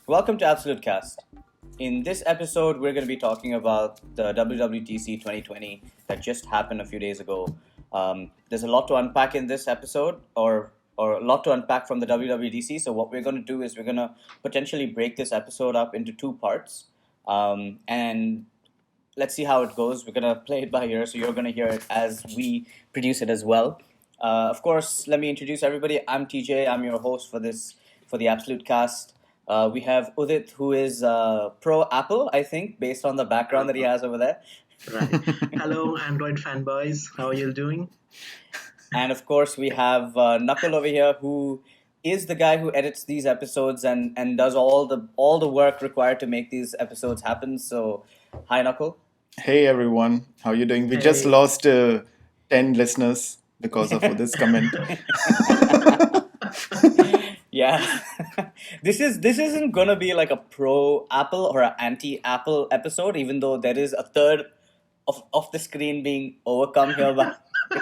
Welcome to AbsoluteCast. In this episode, we're going to be talking about the WWDC 2020 that just happened a few days ago. There's a lot to unpack in this episode, or a lot to unpack from the WWDC. So what we're going to do is we're going to potentially break this episode up into two parts, and let's see how it goes. We're going to play it by ear, so you're going to hear it as we produce it as well. Of course, let me introduce everybody. I'm TJ. I'm your host for the AbsoluteCast. We have Udit, who is pro Apple, I think, based on the background that he has over there. Right. Hello, Android fanboys. How are you doing? And of course, we have Knuckle over here, who is the guy who edits these episodes and does all the work required to make these episodes happen. So, hi, Knuckle. Hey everyone, how you doing? We just lost 10 listeners because of this comment. Yeah, this isn't gonna be like a pro Apple or an anti Apple episode, even though there is a third of the screen being overcome here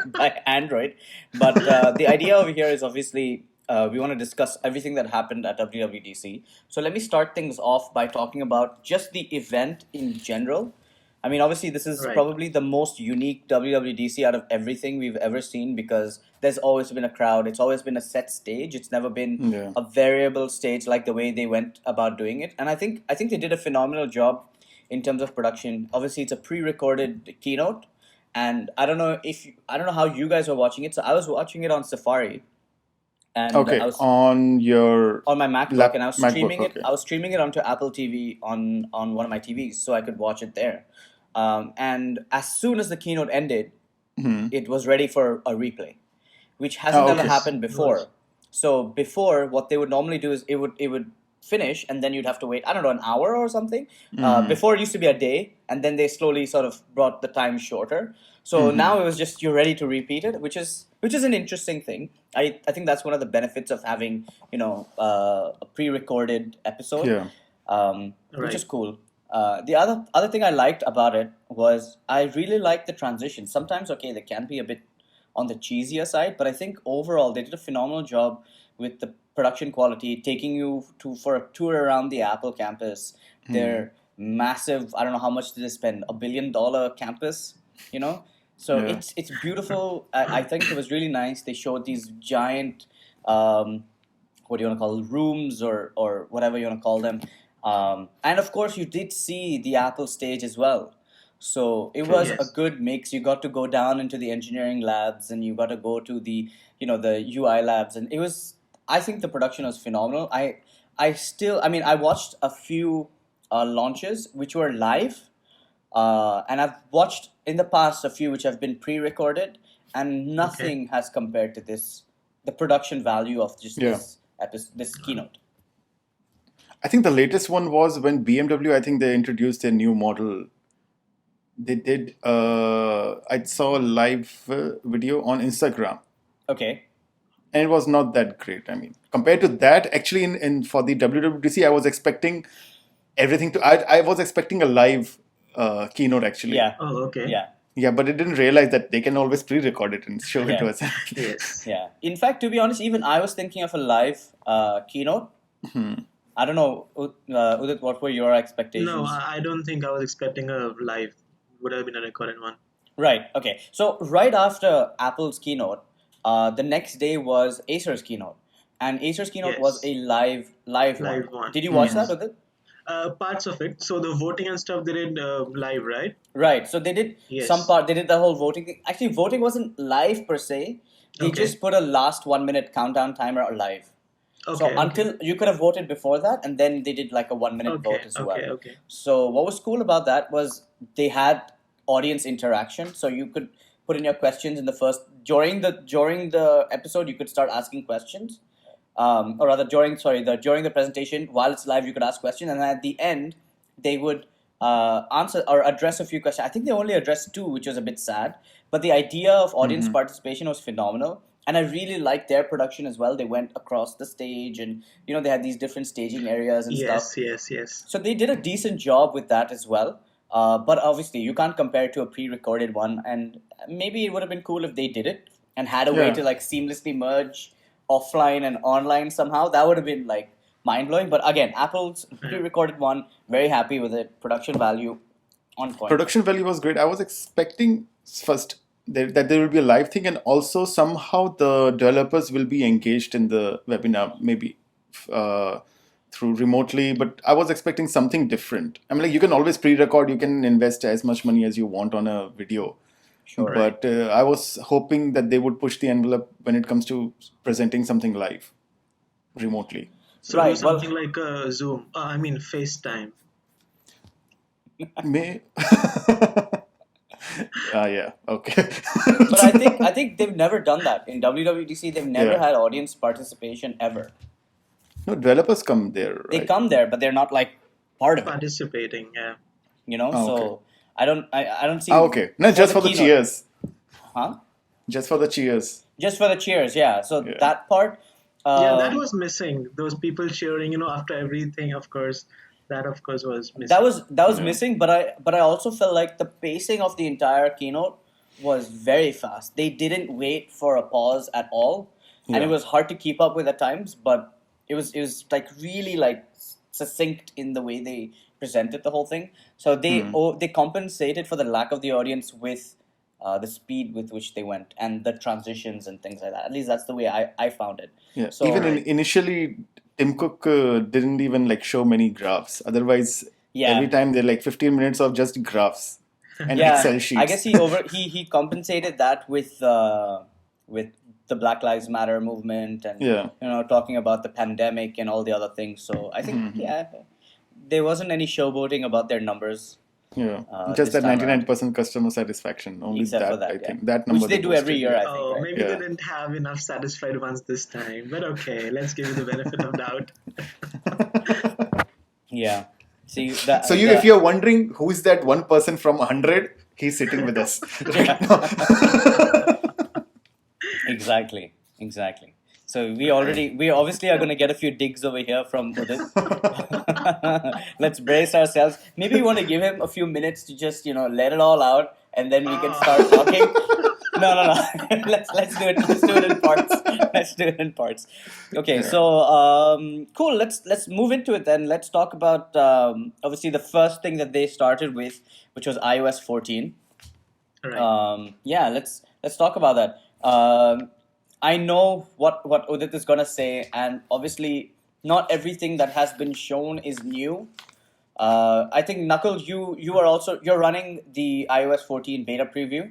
by Android. But the idea over here is obviously we want to discuss everything that happened at WWDC. So let me start things off by talking about just the event in general. I mean, obviously, this is probably the most unique WWDC out of everything we've ever seen because there's always been a crowd. It's always been a set stage. It's never been a variable stage like the way they went about doing it. And I think they did a phenomenal job in terms of production. Obviously, it's a pre-recorded keynote, and I don't know how you guys are watching it. So I was watching it on Safari. And okay, I was on my MacBook, and I was streaming MacBook, it. I was streaming it onto Apple TV on one of my TVs, so I could watch it there. And as soon as the keynote ended, it was ready for a replay, which hasn't ever happened before. Nice. So before, what they would normally do is it would finish, and then you'd have to wait, I don't know, an hour or something. Before it used to be a day, and then they slowly sort of brought the time shorter. So now it was just you're ready to repeat it, which is an interesting thing. I think that's one of the benefits of having a pre-recorded episode, which is cool. The other thing I liked about it was I really liked the transition. Sometimes, they can be a bit on the cheesier side, but I think overall they did a phenomenal job with the production quality, taking you for a tour around the Apple campus. Their massive, I don't know how much did they spend, $1 billion campus, So it's beautiful. I think it was really nice. They showed these giant, what do you want to call it, rooms or whatever you want to call them. And of course, you did see the Apple stage as well. So it was a good mix. You got to go down into the engineering labs and you got to go to the UI labs. And I think the production was phenomenal. I watched a few launches which were live. And I've watched in the past a few which have been pre-recorded, and nothing has compared to the production value of just this keynote. I think the latest one was when BMW, I think they introduced their new model. They did, I saw a live video on Instagram. Okay. And it was not that great. I mean, compared to that, actually for the WWDC, I was expecting everything I was expecting a live keynote actually. Yeah. Oh, okay. Yeah. Yeah, but I didn't realize that they can always pre-record it and show it to us. Yes. Yeah. In fact, to be honest, even I was thinking of a live keynote. I don't know, Udit, what were your expectations? No, I don't think I was expecting a live. Would have been a recorded one. Right. Okay. So right after Apple's keynote, the next day was Acer's keynote, and Acer's keynote was a live one. Did you watch that, Udit? Parts of it. So the voting and stuff they did live, right? Right. So they did some part. They did the whole voting thing. Actually, voting wasn't live per se. They just put a last 1 minute countdown timer live. So until you could have voted before that, and then they did like a 1 minute vote as well. Okay. So what was cool about that was they had audience interaction. So you could put in your questions in the first during the episode. You could start asking questions. Or rather, during the presentation, while it's live, you could ask questions, and at the end, they would answer or address a few questions. I think they only addressed 2, which was a bit sad. But the idea of audience participation was phenomenal, and I really liked their production as well. They went across the stage, and they had these different staging areas and stuff. Yes. So they did a decent job with that as well. But obviously, you can't compare it to a pre-recorded one, and maybe it would have been cool if they did it and had a way to like seamlessly merge offline and online somehow. That would have been like mind blowing. But again, Apple's pre-recorded one, very happy with it. Production value on point. Production value was great. I was expecting first that there will be a live thing, and also somehow the developers will be engaged in the webinar, maybe through remotely. But I was expecting something different. I mean, like, you can always pre-record, you can invest as much money as you want on a video. Sure. But I was hoping that they would push the envelope when it comes to presenting something live, remotely. So Right, do something like Zoom. I mean FaceTime. May yeah, okay. But I think they've never done that in WWDC. They've never Yeah. had audience participation ever. No, developers come there, right? They come there, but they're not like part of it. Participating, yeah. You know, Oh, so okay. I don't see. Okay. No, just for the keynote. cheers. Huh? Just for the cheers. Just for the cheers, yeah. So Yeah. that part. Yeah, that was missing. Those people cheering, after everything, of course. That, of course, was missing. That was Yeah. missing, but I also felt like the pacing of the entire keynote was very fast. They didn't wait for a pause at all, and it Yeah. was hard to keep up with at times. But it was like really like succinct in the way they presented the whole thing. So they compensated for the lack of the audience with the speed with which they went and the transitions and things like that. At least that's the way I found it. Yeah. So Even initially, Tim Cook didn't even like show many graphs. Otherwise, Yeah. every time they're like 15 minutes of just graphs and yeah, Excel sheets. I guess he compensated that with the Black Lives Matter movement and Yeah. talking about the pandemic and all the other things. So I think there wasn't any showboating about their numbers. Yeah. this Just that time around. 99% customer satisfaction. Only Except that, for that, I yeah. think. That number Which they do every boosted, year, yeah. I think. Oh, Right? maybe Yeah. they didn't have enough satisfied ones this time. But okay, let's give you the benefit of doubt. Yeah. See that. So if you're wondering who's that one person from 100, he's sitting with us right now. Exactly. So we obviously are going to get a few digs over here from Udit. Let's brace ourselves. Maybe we want to give him a few minutes to just let it all out, and then we can start talking. No. let's do it. Let's do it in parts. Okay, so cool. Let's move into it then. Let's talk about obviously the first thing that they started with, which was iOS 14. Right. Yeah, let's talk about that. I know what Udit is gonna say, and obviously not everything that has been shown is new. I think Knuckles, you're running the iOS 14 beta preview.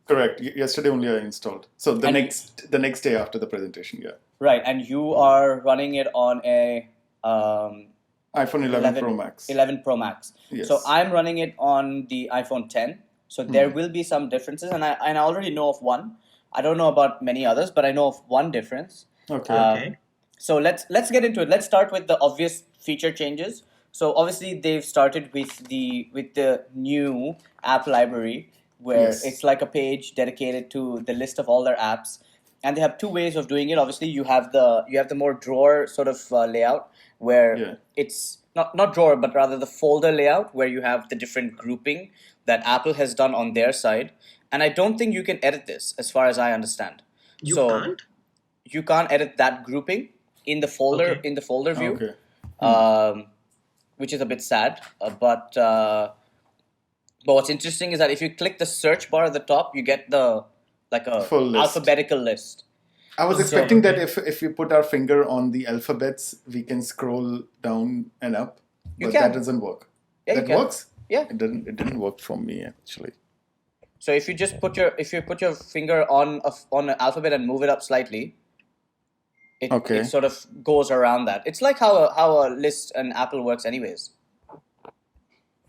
Correct. Yesterday only I installed. So the next day after the presentation, yeah. Right, and you are running it on a iPhone 11 Pro Max. 11 Pro Max. Yes. So I'm running it on the iPhone 10. So there will be some differences, and I already know of one. I don't know about many others, but I know of one difference. Okay. Okay. So let's get into it. Let's start with the obvious feature changes. So obviously they've started with the new app library, where Yes. it's like a page dedicated to the list of all their apps, and they have two ways of doing it. Obviously, you have the more drawer sort of layout, where it's not drawer, but rather the folder layout, where you have the different grouping that Apple has done on their side. And I don't think you can edit this, as far as I understand. You So can't? you can't edit that grouping in the folder Okay. view, Okay. which is a bit sad. But what's interesting is that if you click the search bar at the top, you get a Full list. alphabetical list. I was So- expecting that if we put our finger on the alphabets, we can scroll down and up. You But can. that doesn't work. Yeah, you That can. works? Yeah. It didn't work for me actually. So if you just put your finger on an alphabet and move it up slightly, it sort of goes around that. It's like how a list in Apple works, anyways.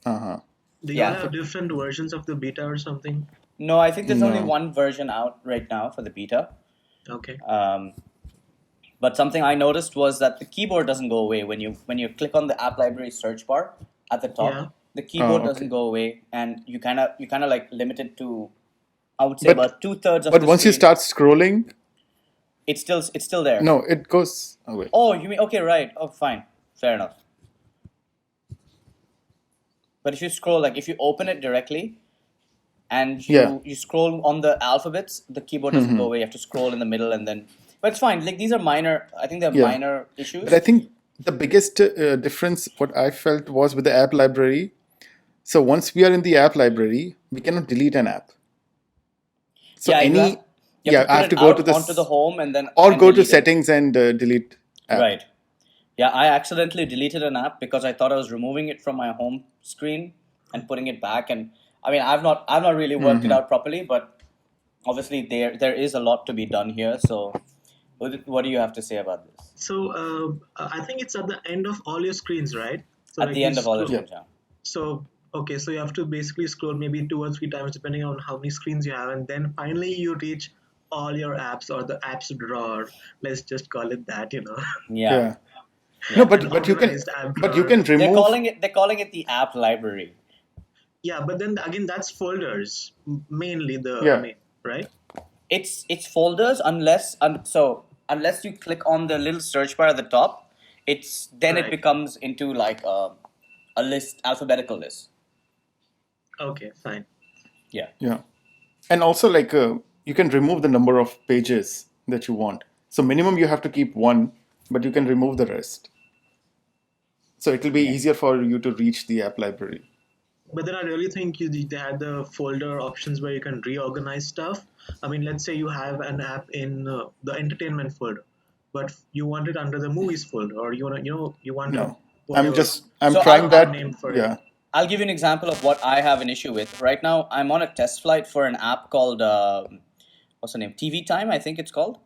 Uh-huh. Do you have different versions of the beta or something? No, I think there's only No. one version out right now for the beta. Okay. But something I noticed was that the keyboard doesn't go away when you click on the app library search bar at the top. Yeah. The keyboard okay. doesn't go away, and you kind of like limit it to, I would say, But- about 2/3 of But the once you screen. start scrolling, it's still there. no, it goes away. Oh, you mean okay, right? Oh, fine, fair enough. But if you scroll, like if you open it directly, and you scroll on the alphabets, the keyboard doesn't go away. You have to scroll in the middle, and then. But it's fine. Like these are minor. I think they're minor issues. But I think the biggest difference, what I felt, was with the app library. So once we are in the app library, we cannot delete an app. So Yeah, you have to I put have to it go to out onto the home and then or and go to delete it. settings and delete app. Right. Yeah, I accidentally deleted an app because I thought I was removing it from my home screen and putting it back. And I mean, I've not really worked it out properly, but obviously there is a lot to be done here. So, what do you have to say about this? So I think it's at the end of all your screens, right? So At like the you end of all the scroll. screens, yeah. So okay, so you have to basically scroll maybe 2 or 3 times depending on how many screens you have, and then finally you reach all your apps or the apps drawer. Let's just call it that, Yeah. Yeah. No, an but you can organized app but you drawer. can remove. They're calling it the app library. Yeah, but then again, that's folders mainly the Yeah. main, right? It's folders unless you click on the little search bar at the top, it Right. becomes into like a list, alphabetical list. Okay, fine. Yeah. Yeah. And also, like, you can remove the number of pages that you want. So minimum you have to keep one, but you can remove the rest. So it will be Yeah. easier for you to reach the app library. But then I really think they had the folder options where you can reorganize stuff. I mean, let's say you have an app in the entertainment folder, but you want it under the movies folder, or you want a No, whatever I'm So trying that. name for it. Yeah. I'll give you an example of what I have an issue with. Right now, I'm on a test flight for an app called what's the name? TV Time, I think it's called.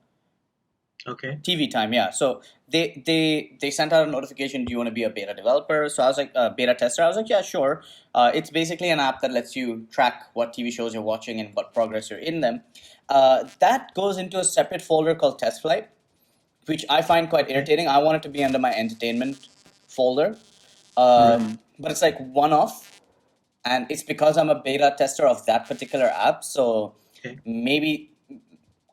Okay. TV Time, yeah. So they sent out a notification. Do you want to be a beta developer? So I was like, beta tester. I was like, yeah, sure. It's basically an app that lets you track what TV shows you're watching and what progress you're in them. That goes into a separate folder called Test Flight, which I find quite Okay. irritating. I want it to be under my entertainment folder, but it's like one off, and it's because I'm a beta tester of that particular app. So Okay. maybe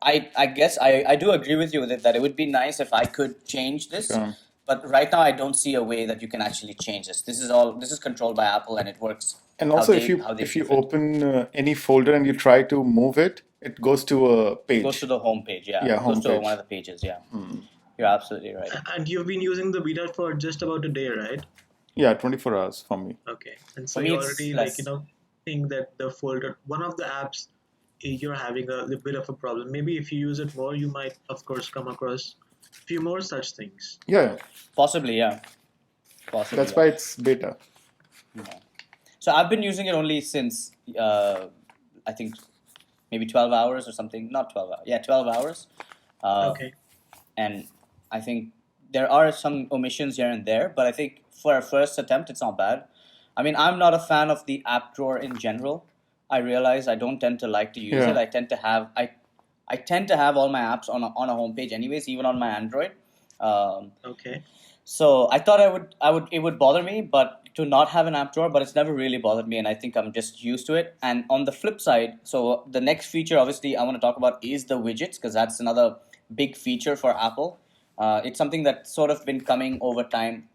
I guess I do agree with you that it would be nice if I could change this, Sure. but right now I don't see a way that you can actually change this. This is controlled by Apple and it works And how also, they if see you fit. open any folder and you try to move it, it goes to a It goes to page. the home page, yeah. Yeah, It goes home to one of page. the pages, yeah. You're absolutely right. And you've been using the beta for just about a day, right? Yeah, 24 hours for me. Okay. And so For me, you it's already less. think that the folder, one of the apps, you're having a little bit of a problem. Maybe if you use it more, you might, of course, come across a few more such things. Yeah, Possibly, yeah. Possibly, that's yeah. why it's beta. So I've been using it only since I think maybe 12 hours or something. Not 12 hours. Yeah, 12 hours. Okay. And I think there are some omissions here and there, but I think for a first attempt, it's not bad. I mean, I'm not a fan of the app drawer in general. I realize I don't tend to like to use it. Yeah. I tend to have all my apps on a homepage anyways, even on my Android. Okay. So I thought it would bother me, but to not have an app drawer, but it's never really bothered me, and I think I'm just used to it. And on the flip side, so the next feature, obviously, I want to talk about is the widgets because that's another big feature for Apple. It's something that's sort of been coming over time,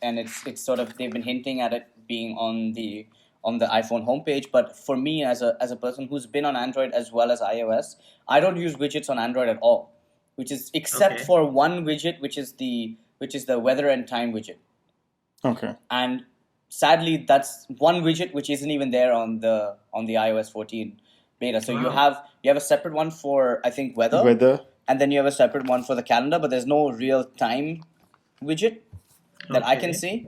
and it's sort of they've been hinting at it being on the iPhone homepage. But for me, as a person who's been on Android as well as iOS, I don't use widgets on Android at all, which is except Okay. for one widget, which is the weather and time widget. Okay. And sadly, that's one widget which isn't even there on the iOS 14 beta. So Wow. you have a separate one for I think weather, Weather. and then you have a separate one for the calendar. But there's no real time widget that I can Okay. see.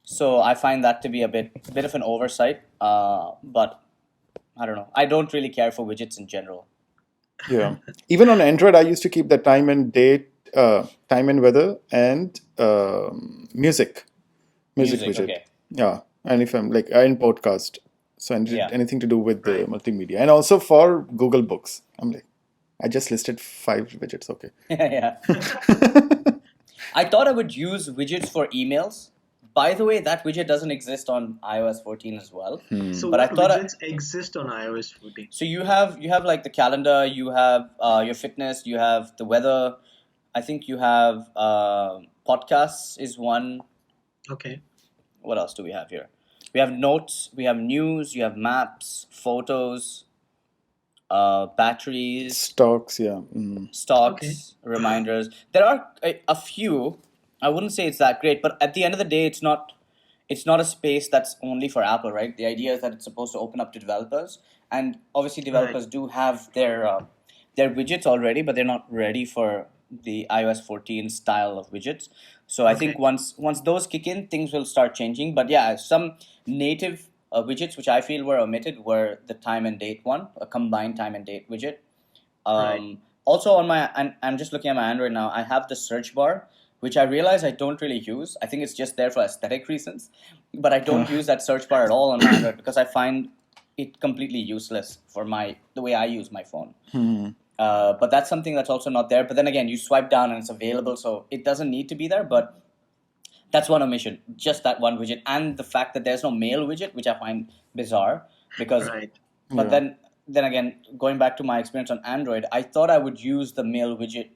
So I find that to be a bit of an oversight. But I don't know. I don't really care for widgets in general. Yeah. Even on Android, I used to keep the time and date, time and weather, and music Music, widget. okay. Yeah. And if I'm like in podcast, so Yeah. anything to do with the Right. multimedia, and also for Google Books, I'm like, I just listed 5 widgets. Okay. Yeah. I thought I would use widgets for emails. By the way, that widget doesn't exist on iOS 14 as well. So But I what thought widgets exist on iOS 14? so you have like the calendar, you have your fitness, you have the weather. I think you have podcasts is one. Okay. What else do we have here? We have notes, we have news, you have maps, photos, batteries, Stocks. Yeah. stocks, Okay. reminders. There are a few. I wouldn't say it's that great, but at the end of the day, it's not. It's not a space that's only for Apple, right? The idea is that it's supposed to open up to developers, and obviously developers do have their widgets already, but they're not ready for the iOS 14 style of widgets. So I think once those kick in, things will start changing. But yeah, some native widgets which I feel were omitted were the time and date one, a combined time and date widget. Also on my, I'm just looking at my Android now. I have the search bar, which I realize I don't really use. I think it's just there for aesthetic reasons, but I don't use that search bar at all on my Android because I find it completely useless for the way I use my phone. But that's something that's also not there. But then again, you swipe down and it's available, so it doesn't need to be there. But that's one omission, just that one widget, and the fact that there's no mail widget, which I find bizarre because. But then again, going back to my experience on Android, I thought I would use the mail widget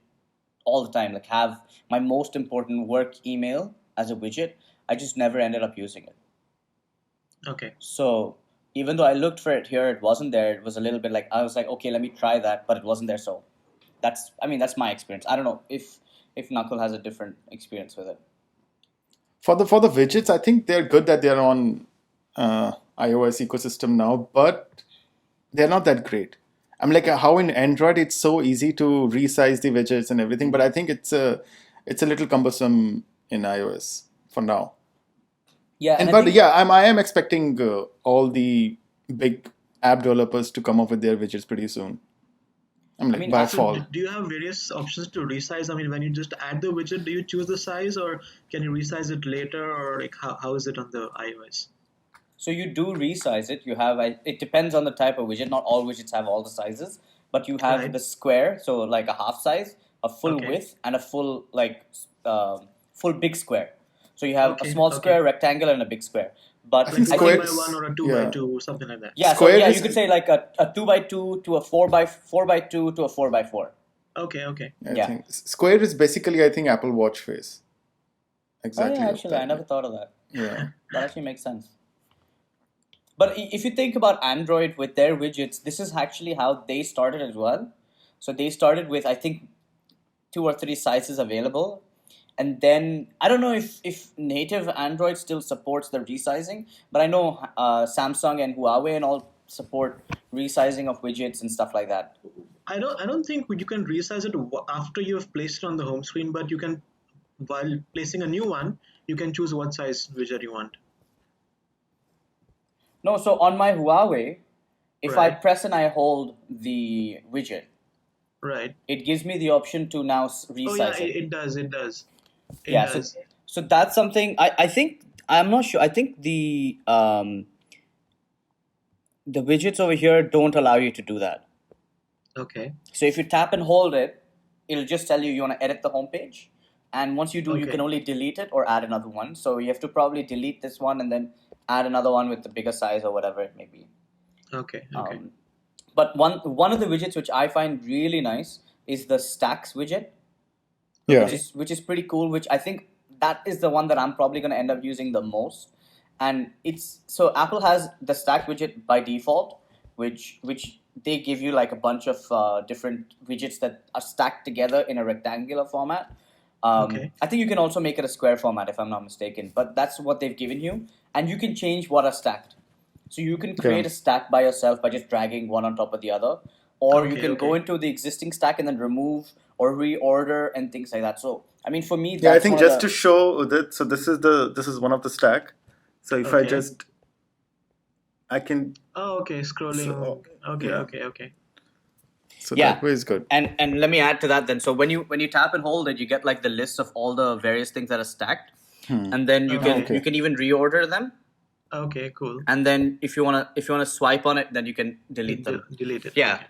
all the time, like have my most important work email as a widget. I just never ended up using it. Okay. So even though I looked for it here, it wasn't there. It was a little bit like, I was like, okay, let me try that, but it wasn't there. So that's my experience. I don't know if Knuckle has a different experience with it. For the widgets, I think they're good that they're on iOS ecosystem now, but they're not that great. I'm like how in Android it's so easy to resize the widgets and everything, but I think it's a little cumbersome in iOS for now. Yeah, I am expecting all the big app developers to come up with their widgets pretty soon. By fall. Do you have various options to resize? I mean, when you just add the widget, do you choose the size, or can you resize it later, or like how is it on the iOS? So you do resize it. You have it depends on the type of widget. Not all widgets have all the sizes, but you have the square, so like a half size, a full width, and a full full big square. So you have a small square, rectangular, and a big square. But I think 2x1 or a 2x2, something like that. Yeah, you could say like a 2x2 to a 4x2 to a 4x4. Okay. I think square is basically, I think, Apple Watch face. Exactly. Oh, yeah, actually, I never thought of that. Yeah. That actually makes sense. But if you think about Android with their widgets, this is actually how they started as well. So they started with, I think, 2 or 3 sizes available. And then, I don't know if native Android still supports the resizing, but I know Samsung and Huawei and all support resizing of widgets and stuff like that. I don't think you can resize it after you have placed it on the home screen, but you can, while placing a new one, you can choose what size widget you want. No, so on my Huawei, if I press and I hold the widget, it gives me the option to now resize it. It does. So that's something I think, I'm not sure. I think the widgets over here don't allow you to do that. Okay. So if you tap and hold it, it'll just tell you want to edit the homepage, and once you do, you can only delete it or add another one. So you have to probably delete this one and then add another one with the bigger size or whatever it may be. Okay. But one of the widgets which I find really nice is the Stax widget. Yeah. Which is pretty cool, which I think that is the one that I'm probably going to end up using the most. And so Apple has the Stack widget by default, which they give you like a bunch of different widgets that are stacked together in a rectangular format. I think you can also make it a square format if I'm not mistaken, but that's what they've given you. And you can change what are stacked. So you can create a stack by yourself by just dragging one on top of the other. Or you can go into the existing stack and then remove or reorder and things like that. So, I mean, for me, that's I think just to show that, so this is one of the stack. So if I can... Oh, okay, scrolling. So, okay. So that way is good. And let me add to that then. So when you tap and hold it, you get like the list of all the various things that are stacked. And then you can even reorder them. Okay, cool. And then if you wanna swipe on it, then you can delete them. Delete it. Yeah. Okay.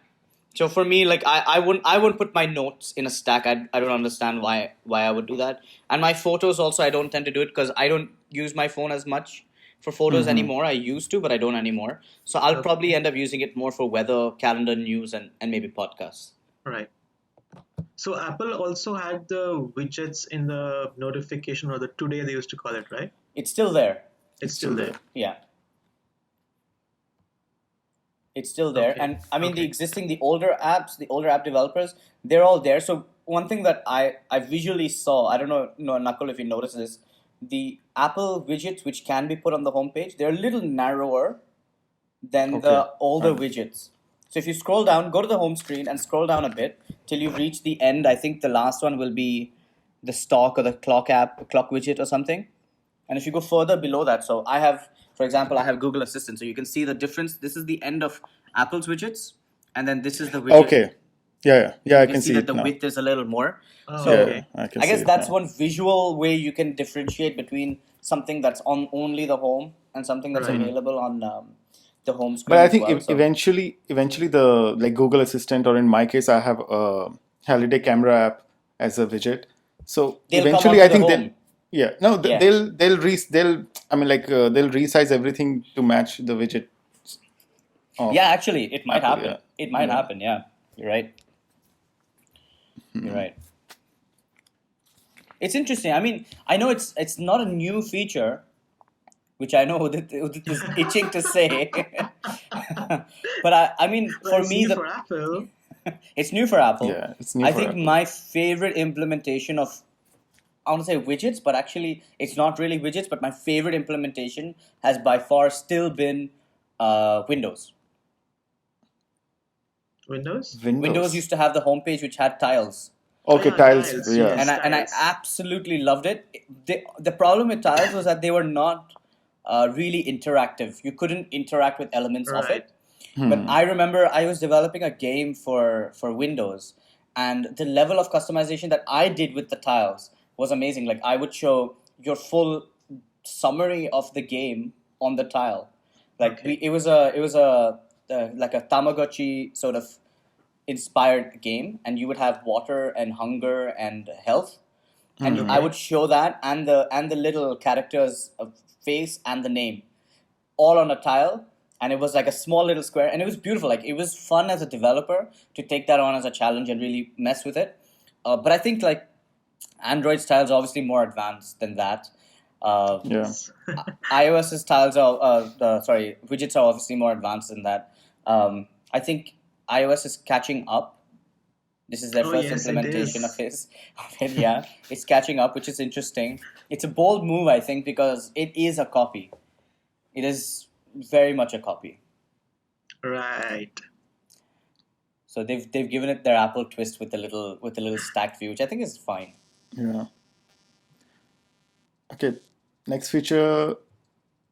So for me, like I wouldn't put my notes in a stack. I don't understand why I would do that. And my photos also, I don't tend to do it because I don't use my phone as much for photos anymore. I used to, but I don't anymore. So I'll probably end up using it more for weather, calendar, news, and maybe podcasts. Right. So Apple also had the widgets in the notification, or the today they used to call it, right? It's still there. It's still there. Yeah. It's still there. And I mean, the older app developers, they're all there. So one thing that I visually saw, I don't know, Nakul, if you notice this, the Apple widgets which can be put on the homepage, they're a little narrower than the older widgets. So if you scroll down, go to the home screen and scroll down a bit till you reach the end. I think the last one will be the stock or the clock widget or something. And if you go further below that, so I have, for example, I have Google Assistant. So you can see the difference. This is the end of Apple's widgets, and then this is the widget. Okay. Yeah. I can see that it the now. width is a little more. So Yeah, I can I guess see it that's now. one visual way you can differentiate between something that's on only the home and something that's Right. available on the home screen. But I as think well. So eventually the like Google Assistant, or in my case, I have a holiday camera app as a widget. So they'll come eventually, onto I think the home. Yeah. they'll resize everything to match the widget. Yeah, actually, it might Apple, happen. yeah. It might Yeah. happen. Yeah, you're right. You're right. It's interesting. I mean, I know it's not a new feature, which I know Udit is itching to say. But I mean, for me, for Apple. it's new for Apple. Yeah, it's new I for think Apple. my favorite implementation of, I want to say widgets, but actually it's not really widgets, but my favorite implementation has by far still been Windows. Windows used to have the homepage which had tiles. Okay, Yeah, tiles. tiles, Yeah. yes. And I absolutely loved it. The problem with tiles was that they were not really interactive. You couldn't interact with elements of it. But I remember I was developing a game for Windows, and the level of customization that I did with the tiles was amazing. Like I would show your full summary of the game on the tile. Like it was a like a Tamagotchi sort of inspired game, and you would have water and hunger and health, and I would show that and the little character's face and the name all on a tile, and it was like a small little square, and it was beautiful. Like it was fun as a developer to take that on as a challenge and really mess with it. But I think like Android styles are obviously more advanced than that. Yeah. iOS's styles are widgets are obviously more advanced than that. I think iOS is catching up. This is their first implementation of it. Yeah, it's catching up, which is interesting. It's a bold move, I think, because it is a copy. It is very much a copy. Right. So they've given it their Apple twist with the little stacked view, which I think is fine. Yeah. Okay. Next feature,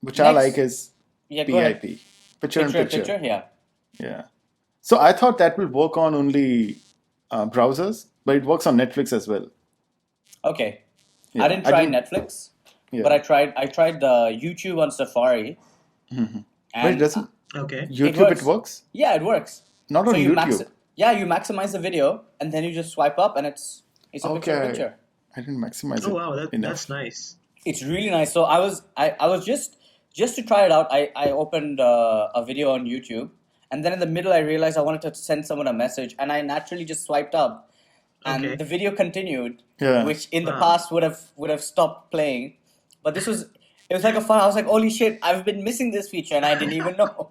which I like, is go ahead. PIP. Picture in picture. Yeah. Yeah. So I thought that will work on only browsers, but it works on Netflix as well. Okay. Yeah. I didn't try Netflix, Yeah. but I tried YouTube on Safari. But it And doesn't. Okay. YouTube, it works? yeah, it works. Not on you YouTube. you maximize the video, and then you just swipe up, and it's a picture. I didn't maximize it. Oh wow, enough. that's nice. It's really nice. So I was just to try it out. I opened a video on YouTube, and then in the middle I realized I wanted to send someone a message, and I naturally just swiped up, and the video continued, Yeah. which in the past would have stopped playing, but it was like a fun. I was like, holy shit! I've been missing this feature, and I didn't even know.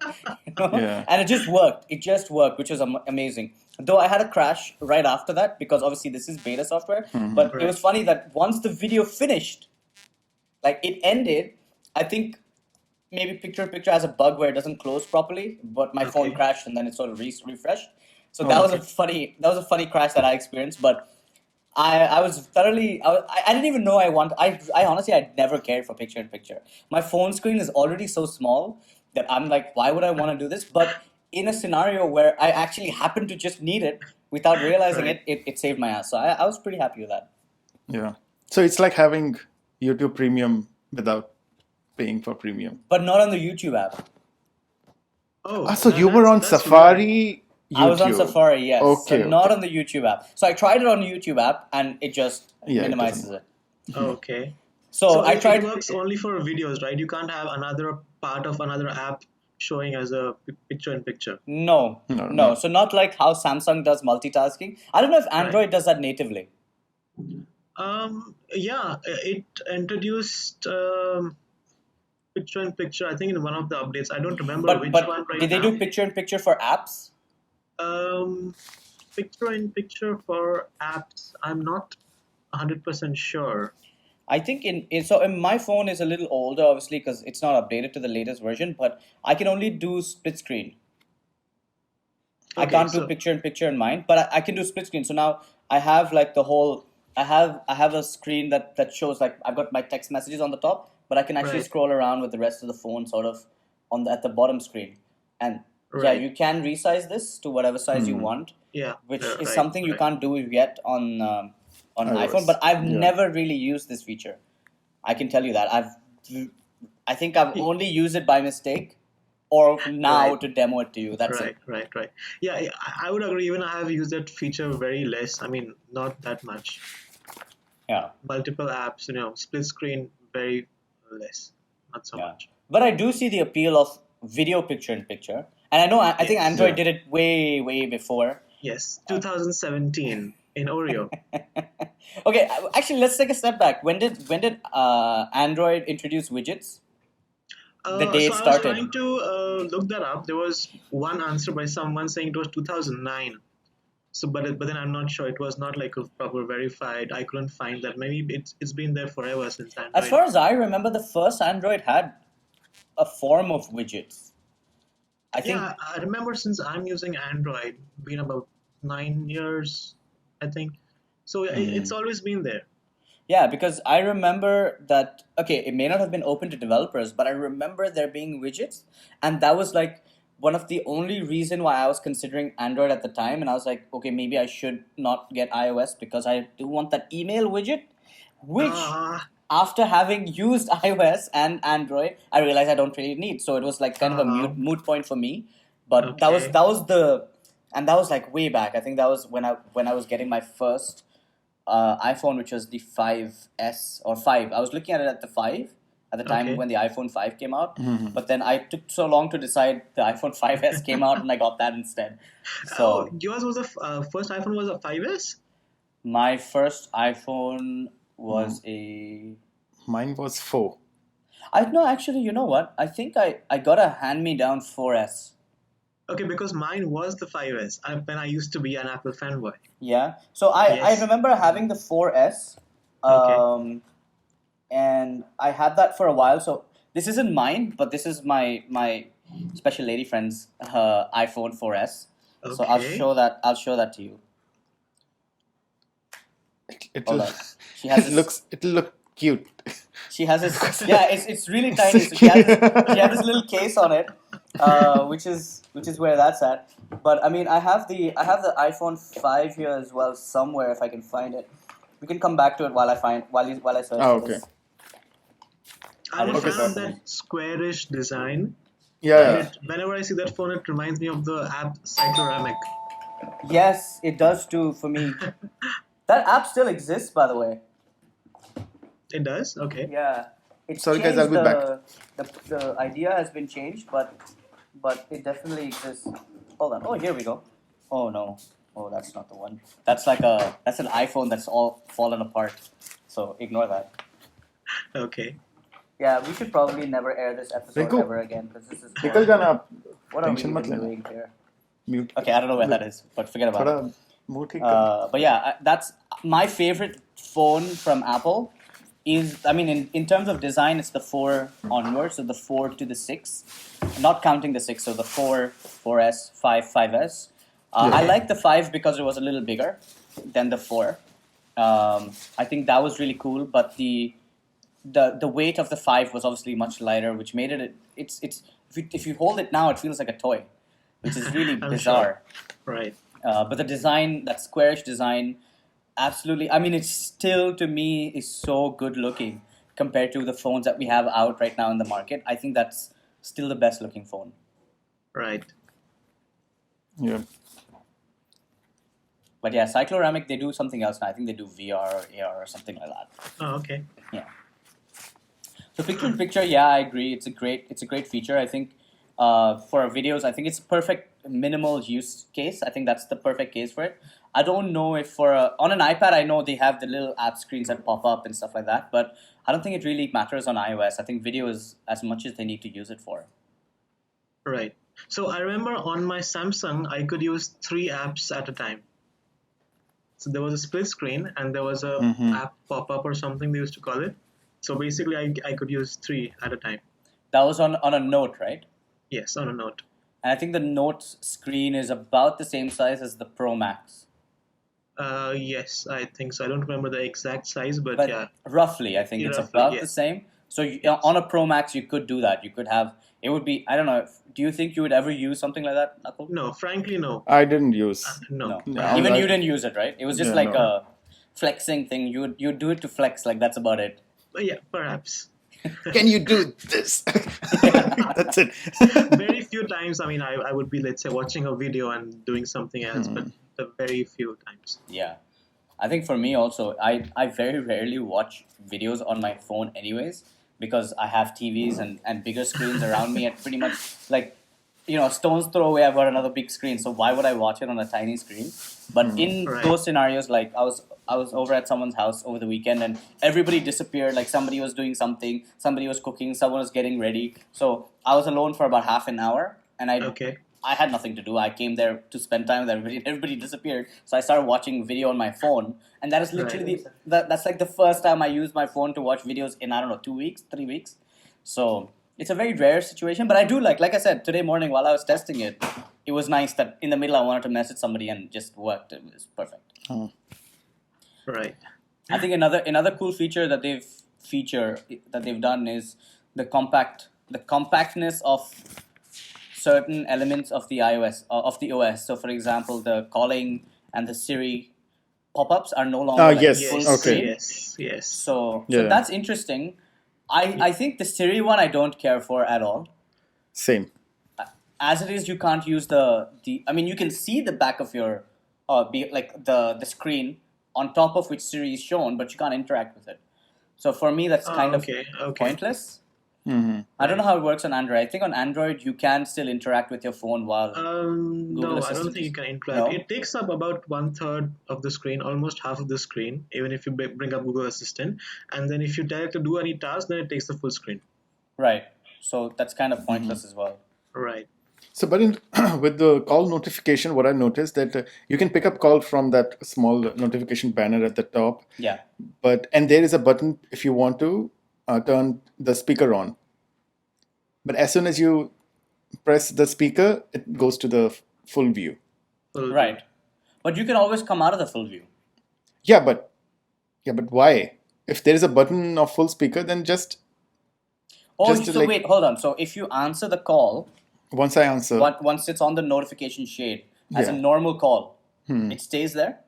Yeah. And it just worked. It just worked, which was amazing. Though I had a crash right after that because obviously this is beta software. But it was funny that once the video finished, like it ended, I think maybe picture has a bug where it doesn't close properly, but my phone crashed and then it sort of refreshed. So that was a funny crash that I experienced. But I was thoroughly I didn't even know I honestly I'd never cared for picture in picture. My phone screen is already so small that I'm like, why would I want to do this? But in a scenario where I actually happened to just need it without realizing it saved my ass. So I was pretty happy with that. Yeah. So it's like having YouTube Premium without paying for Premium. But not on the YouTube app. Oh, So you were on Safari. YouTube. I was on Safari, yes. Okay, so not on the YouTube app. So I tried it on the YouTube app and it just minimizes it. Okay. So I tried. It works only for videos, right? You can't have another part of another app showing as a picture in picture. No. So not like how Samsung does multitasking. I don't know if Android does that natively. Yeah, it introduced picture in picture. I think in one of the updates. I don't remember which one right did they now. do picture in picture for apps? picture-in-picture for apps, I'm not 100% sure. I think in my phone is a little older, obviously, because it's not updated to the latest version. But I can only do split screen. I Okay, can't do so picture in picture in mine, but I can do split screen. So now I have like the whole. I have a screen that shows like I've got my text messages on the top, but I can actually right, scroll around with the rest of the phone sort of at the bottom screen. And yeah, right, you can resize this to whatever size you want, yeah, which is right, something you right. can't do yet on iPhone. iOS. But I've Yeah. never really used this feature. I can tell you that I think I've Y- only used it by mistake, or now Right, to demo it to you. That's it. right. Yeah, I would agree. Even I have used that feature very less. I mean, not that much. Yeah. Multiple apps, split screen, very less, not so Yeah, much. but I do see the appeal of video picture in picture, and I know I think Yes, Android Yeah. did it way before. yes. 2017 in Oreo. Okay, actually, let's take a step back. When did Android introduce widgets? The day So it I was started. trying to look that up. There was one answer by someone saying it was 2009. So, but then I'm not sure. It was not like a proper verified. I couldn't find that. Maybe it's been there forever since As Android. far as I remember, the first Android had a form of widgets. I think. Yeah, I remember since I'm using Android, been about 9 years, I think. So it's always been there. Yeah, because I remember that, okay, it may not have been open to developers, but I remember there being widgets, and that was like one of the only reason why I was considering Android at the time, and I was like, okay, maybe I should not get iOS because I do want that email widget, which Ah, after having used iOS and Android, I realized I don't really need. So it was like kind of a moot point for me. But okay. that was like way back. I think that was when I was getting my first iPhone, which was the 5S or 5. I was looking at it at the 5 at the time Okay. when the iPhone 5 came out. But then I took so long to decide the iPhone 5S came out and I got that instead. Oh, So yours was first iPhone was a 5S? my first iPhone was a. Mine was 4. I no, actually, you know what? I think I got a hand-me-down 4S. Okay, because mine was the 5S when I used to be an Apple fanboy. Yeah. So I Yes. remember having the 4S. Okay. And I had that for a while. So this isn't mine, but this is my special lady friend's iPhone 4S. So Okay. I'll show that to you. It'll, Hold on. She has it'll look cute. She has this. Yeah, it's really It's tiny. so So she cute. has this little case on it, which is where that's at. But I mean, I have the iPhone 5 here as well somewhere if I can find it. We can come back to it while I search Oh, for okay. this. I'm a Okay, fan of so- that squarish design. Yeah. Whenever I see that phone, it reminds me of the app Cycloramic. Yes, it does too for me. That app still exists, by the way. It does? Okay. Yeah, it's Sorry, guys, I'll changed. be back. The idea has been changed, but it definitely exists. Hold on. Oh, here we go. Oh no. Oh, that's not the one. That's an iPhone that's all fallen apart. So ignore that. Okay. Yeah, we should probably never air this episode Rinku, ever again because this is. निकल horrible. जाना आप What are we tension even मत लेना doing here? Mute Okay, I don't know where that is, but forget about it. थोड़ा मुंह ठीक कर But yeah, that's my favorite phone from Apple. I mean, in terms of design, it's the 4 onwards, so the 4 to the 6, not counting the 6, so the 4, 4S, 5, 5S. I like the 5 because it was a little bigger than the 4. I think that was really cool, but the weight of the 5 was obviously much lighter, which made it's if you hold it now, it feels like a toy, which is really I'm bizarre. sure. Right. But the design, that squarish design, absolutely. I mean, it's still to me is so good looking compared to the phones that we have out right now in the market. I think that's still the best looking phone. Right. Yeah. But yeah, Cycloramic, they do something else now. I think they do VR or AR or something like that. Oh, okay. Yeah. So picture in picture, yeah, I agree. It's a great feature. I think for videos, I think it's a perfect minimal use case. I think that's the perfect case for it. I don't know if on an iPad, I know they have the little app screens that pop up and stuff like that, but I don't think it really matters on iOS. I think video is as much as they need to use it for. Right. So I remember on my Samsung, I could use 3 apps at a time. So there was a split screen and there was a app pop-up or something they used to call it. So basically, I could use 3 at a time. That was on a Note, right? Yes, on a Note. And I think the Note's screen is about the same size as the Pro Max. Yes, I think so. I don't remember the exact size, but yeah. Roughly, I think it's Roughly, about yes. the same. So on a Pro Max, you could do that. You could have, it would be, I don't know, do you think you would ever use something like that, Nakul? No, frankly, no. I didn't use. No. Even you didn't use it, right? It was just a flexing thing. You'd do it to flex, like that's about it. Yeah, perhaps. Can you do this? That's it. Very few times, I mean, I would be, let's say, watching a video and doing something else, but very few times. Yeah. I think for me also, I very rarely watch videos on my phone anyways, because I have TVs and bigger screens around me at pretty much, like, a stone's throw away, I've got another big screen, so why would I watch it on a tiny screen? But in those scenarios, like, I was over at someone's house over the weekend and everybody disappeared, like somebody was doing something, somebody was cooking, someone was getting ready. So I was alone for about half an hour and I had nothing to do. I came there to spend time with everybody. Everybody disappeared. So I started watching video on my phone. And that is literally, that's like the first time I used my phone to watch videos in, 2 weeks, 3 weeks. So it's a very rare situation. But I do like I said, today morning while I was testing it, it was nice that in the middle I wanted to message somebody and just worked. It was perfect. Right. I think another cool feature that they've done is the compactness of certain elements of the OS. So, for example, the calling and the Siri pop-ups are no longer full screen. Yes. So that's interesting. I think the Siri one I don't care for at all. Same. As it is, you can't use the. I mean, you can see the back of your, the screen on top of which Siri is shown, but you can't interact with it. So for me, that's kind of pointless. I don't know how it works on Android. I think on Android you can still interact with your phone while no, I don't think you can interact. No? It takes up about 1/3 of the screen, almost half of the screen, even if you bring up Google Assistant. And then if you tell it to do any task, then it takes the full screen. Right. So that's kind of pointless as well. Right. So, but with the call notification, what I noticed that you can pick up call from that small notification banner at the top. Yeah. And there is a button if you want to turn the speaker on. But as soon as you press the speaker, it goes to the full view. Right. But you can always come out of the full view. Yeah, but why? If there is a button of full speaker, then just. Wait, hold on. So if you answer the call. Once I answer. Once it's on the notification shade as a normal call, it stays there?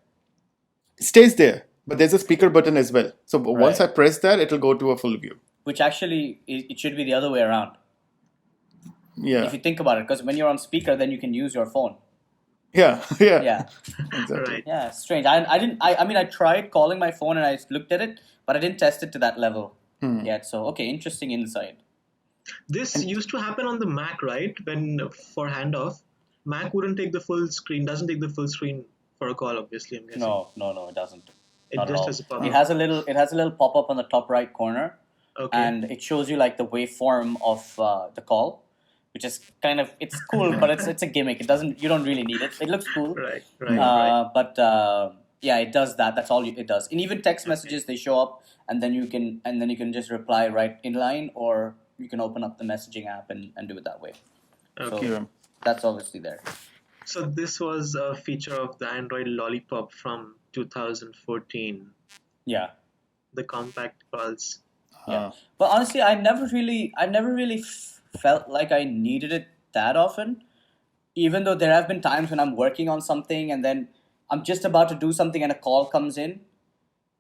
It stays there, but there's a speaker button as well. So once I press that, it'll go to a full view. Which actually, it should be the other way around. Yeah. If you think about it, because when you're on speaker, then you can use your phone. Yeah. Exactly. Right. Yeah, strange. I tried calling my phone and I looked at it, but I didn't test it to that level yet. So, okay, interesting insight. This used to happen on the Mac, right? When for handoff, Mac wouldn't take the full screen, doesn't take the full screen for a call, obviously, I'm guessing. No, it doesn't. It just has a pop-up. It has a little pop-up on the top right corner. Okay. And it shows you like the waveform of the call, which is kind of, it's cool, but it's a gimmick. You don't really need it. It looks cool. Right. But it does that. That's all it does. And even text messages, they show up, and then you can just reply right in line, or you can open up the messaging app and do it that way. Okay. So that's obviously there. So this was a feature of the Android Lollipop from 2014. Yeah. The compact calls. Yeah. But honestly, I never really felt like I needed it that often. Even though there have been times when I'm working on something and then I'm just about to do something and a call comes in,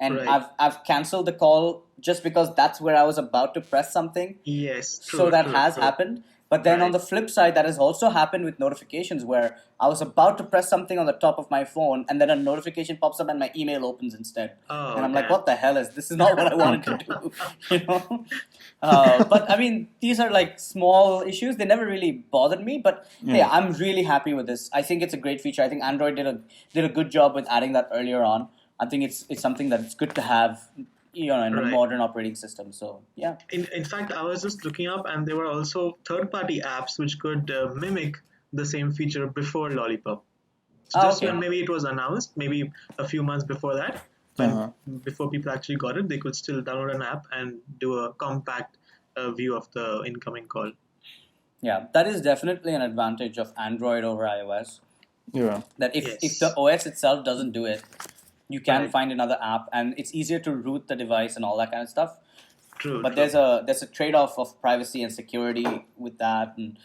and I've canceled the call just because that's where I was about to press something. Yes. True, that has happened. But then on the flip side, that has also happened with notifications where I was about to press something on the top of my phone and then a notification pops up and my email opens instead. Oh, and I'm like, what the hell this is not what I wanted to do, But I mean, these are like small issues. They never really bothered me, but hey, I'm really happy with this. I think it's a great feature. I think Android did a good job with adding that earlier on. I think it's something that's good to have in a modern operating system. So, yeah. In fact, I was just looking up and there were also third-party apps which could mimic the same feature before Lollipop. So just okay. when maybe it was announced, maybe a few months before that, when before people actually got it, they could still download an app and do a compact view of the incoming call. Yeah, that is definitely an advantage of Android over iOS. Yeah. That if Yes. the OS itself doesn't do it, you can Right. find another app, and it's easier to root the device and all that kind of stuff. True. But true. there's a trade-off of privacy and security with that, and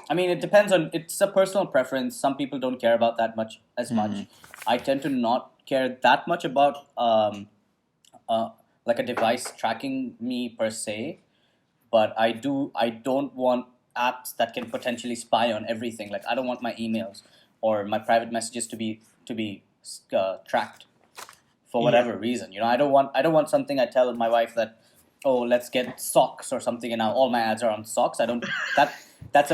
I mean it depends on, it's a personal preference. Some people don't care about that much as much. I tend to not care that much about like a device tracking me per se, but I don't want apps that can potentially spy on everything. Like I don't want my emails or my private messages to be tracked for whatever reason. You know, I don't want something I tell my wife that, oh, let's get socks or something, and now all my ads are on socks. I don't that's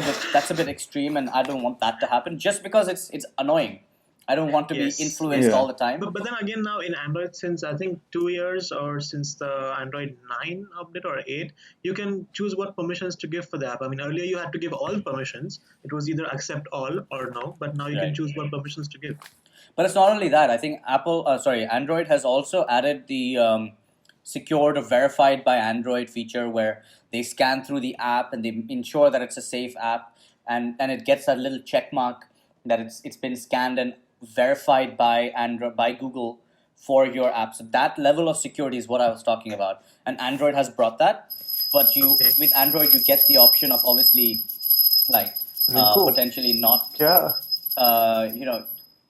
a bit extreme, and I don't want that to happen just because it's annoying. I don't want to Yes. be influenced Yeah. all the time. But then again, now in Android, since I think 2 years or since the Android 9 update or 8, you can choose what permissions to give for the app. I mean, earlier you had to give all permissions. It was either accept all or no, but now you can Right. choose what permissions to give. But it's not only that. I think Android has also added the secured or verified by Android feature where they scan through the app and they ensure that it's a safe app, and it gets that little check mark that it's been scanned and verified by Google for your app. So that level of security is what I was talking about, and Android has brought that. But with Android you get the option of obviously like Cool. potentially not Yeah.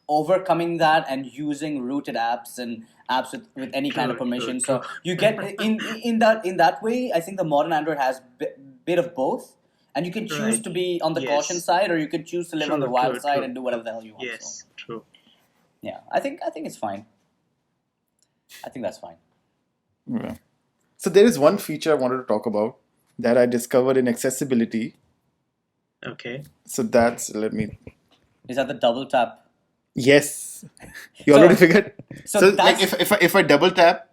overcoming that and using rooted apps and apps with any kind of True, permission. true, So you get in that way. I think the modern Android has bit of both, and you can choose Right. to be on the Yes. caution side, or you can choose to live on the True, wild true, side true. and do whatever the hell you want. Yes, So, true. yeah, I think it's fine. I think that's fine. Yeah. So there is one feature I wanted to talk about that I discovered in accessibility. Okay. So let me. Is that the double tap? Yes, you So- already figured. so So like that's- if I double tap,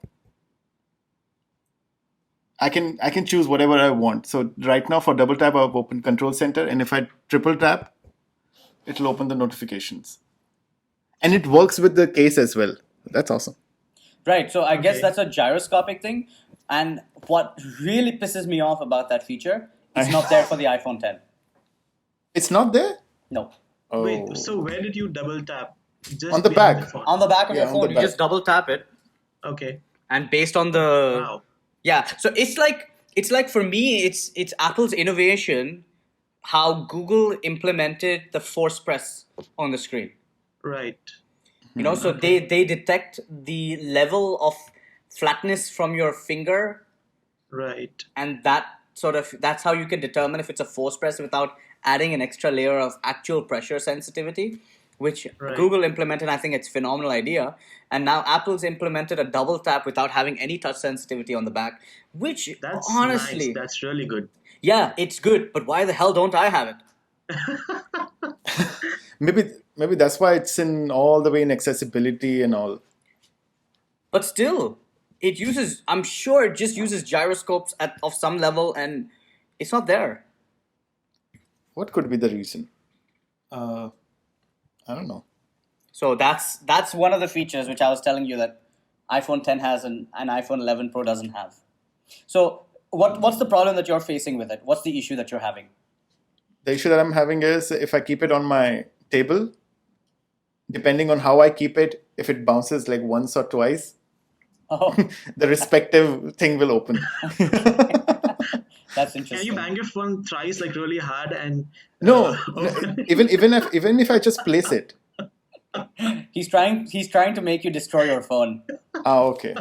I can choose whatever I want. So right now for double tap, I've opened Control Center, and if I triple tap, it'll open the notifications, and it works with the case as well. That's awesome. Right, so I guess Okay. that's a gyroscopic thing. And what really pisses me off about that feature, it's not there for the iPhone 10. It's not there. No. Oh. Wait, so where did you double tap? Just On the behind back. the phone? On the back of Yeah, your on phone, the you back. just double tap it, Okay. and based on the Wow. yeah, so it's like for me, it's Apple's innovation, how Google implemented the force press on the screen. Right. You know, so they detect the level of flatness from your finger, Right. and that's how you can determine if it's a force press without adding an extra layer of actual pressure sensitivity, which Right. Google implemented. I think it's a phenomenal idea. And now Apple's implemented a double tap without having any touch sensitivity on the back, which That's honestly, nice. That's really good. yeah, it's good, but why the hell don't I have it? Maybe that's why it's in all the way in accessibility and all. But still, I'm sure it just uses gyroscopes of some level, and it's not there. What could be the reason? I don't know. So that's one of the features which I was telling you that iPhone 10 has and iPhone 11 Pro doesn't have. So what's the problem that you're facing with it? What's the issue that you're having? The issue that I'm having is if I keep it on my table, depending on how I keep it, if it bounces like once or twice, Oh, the respective thing will open. that's Can interesting. you bang your phone thrice, like really hard, and No, open it? even if I just place it. He's trying to make you destroy your phone. Okay.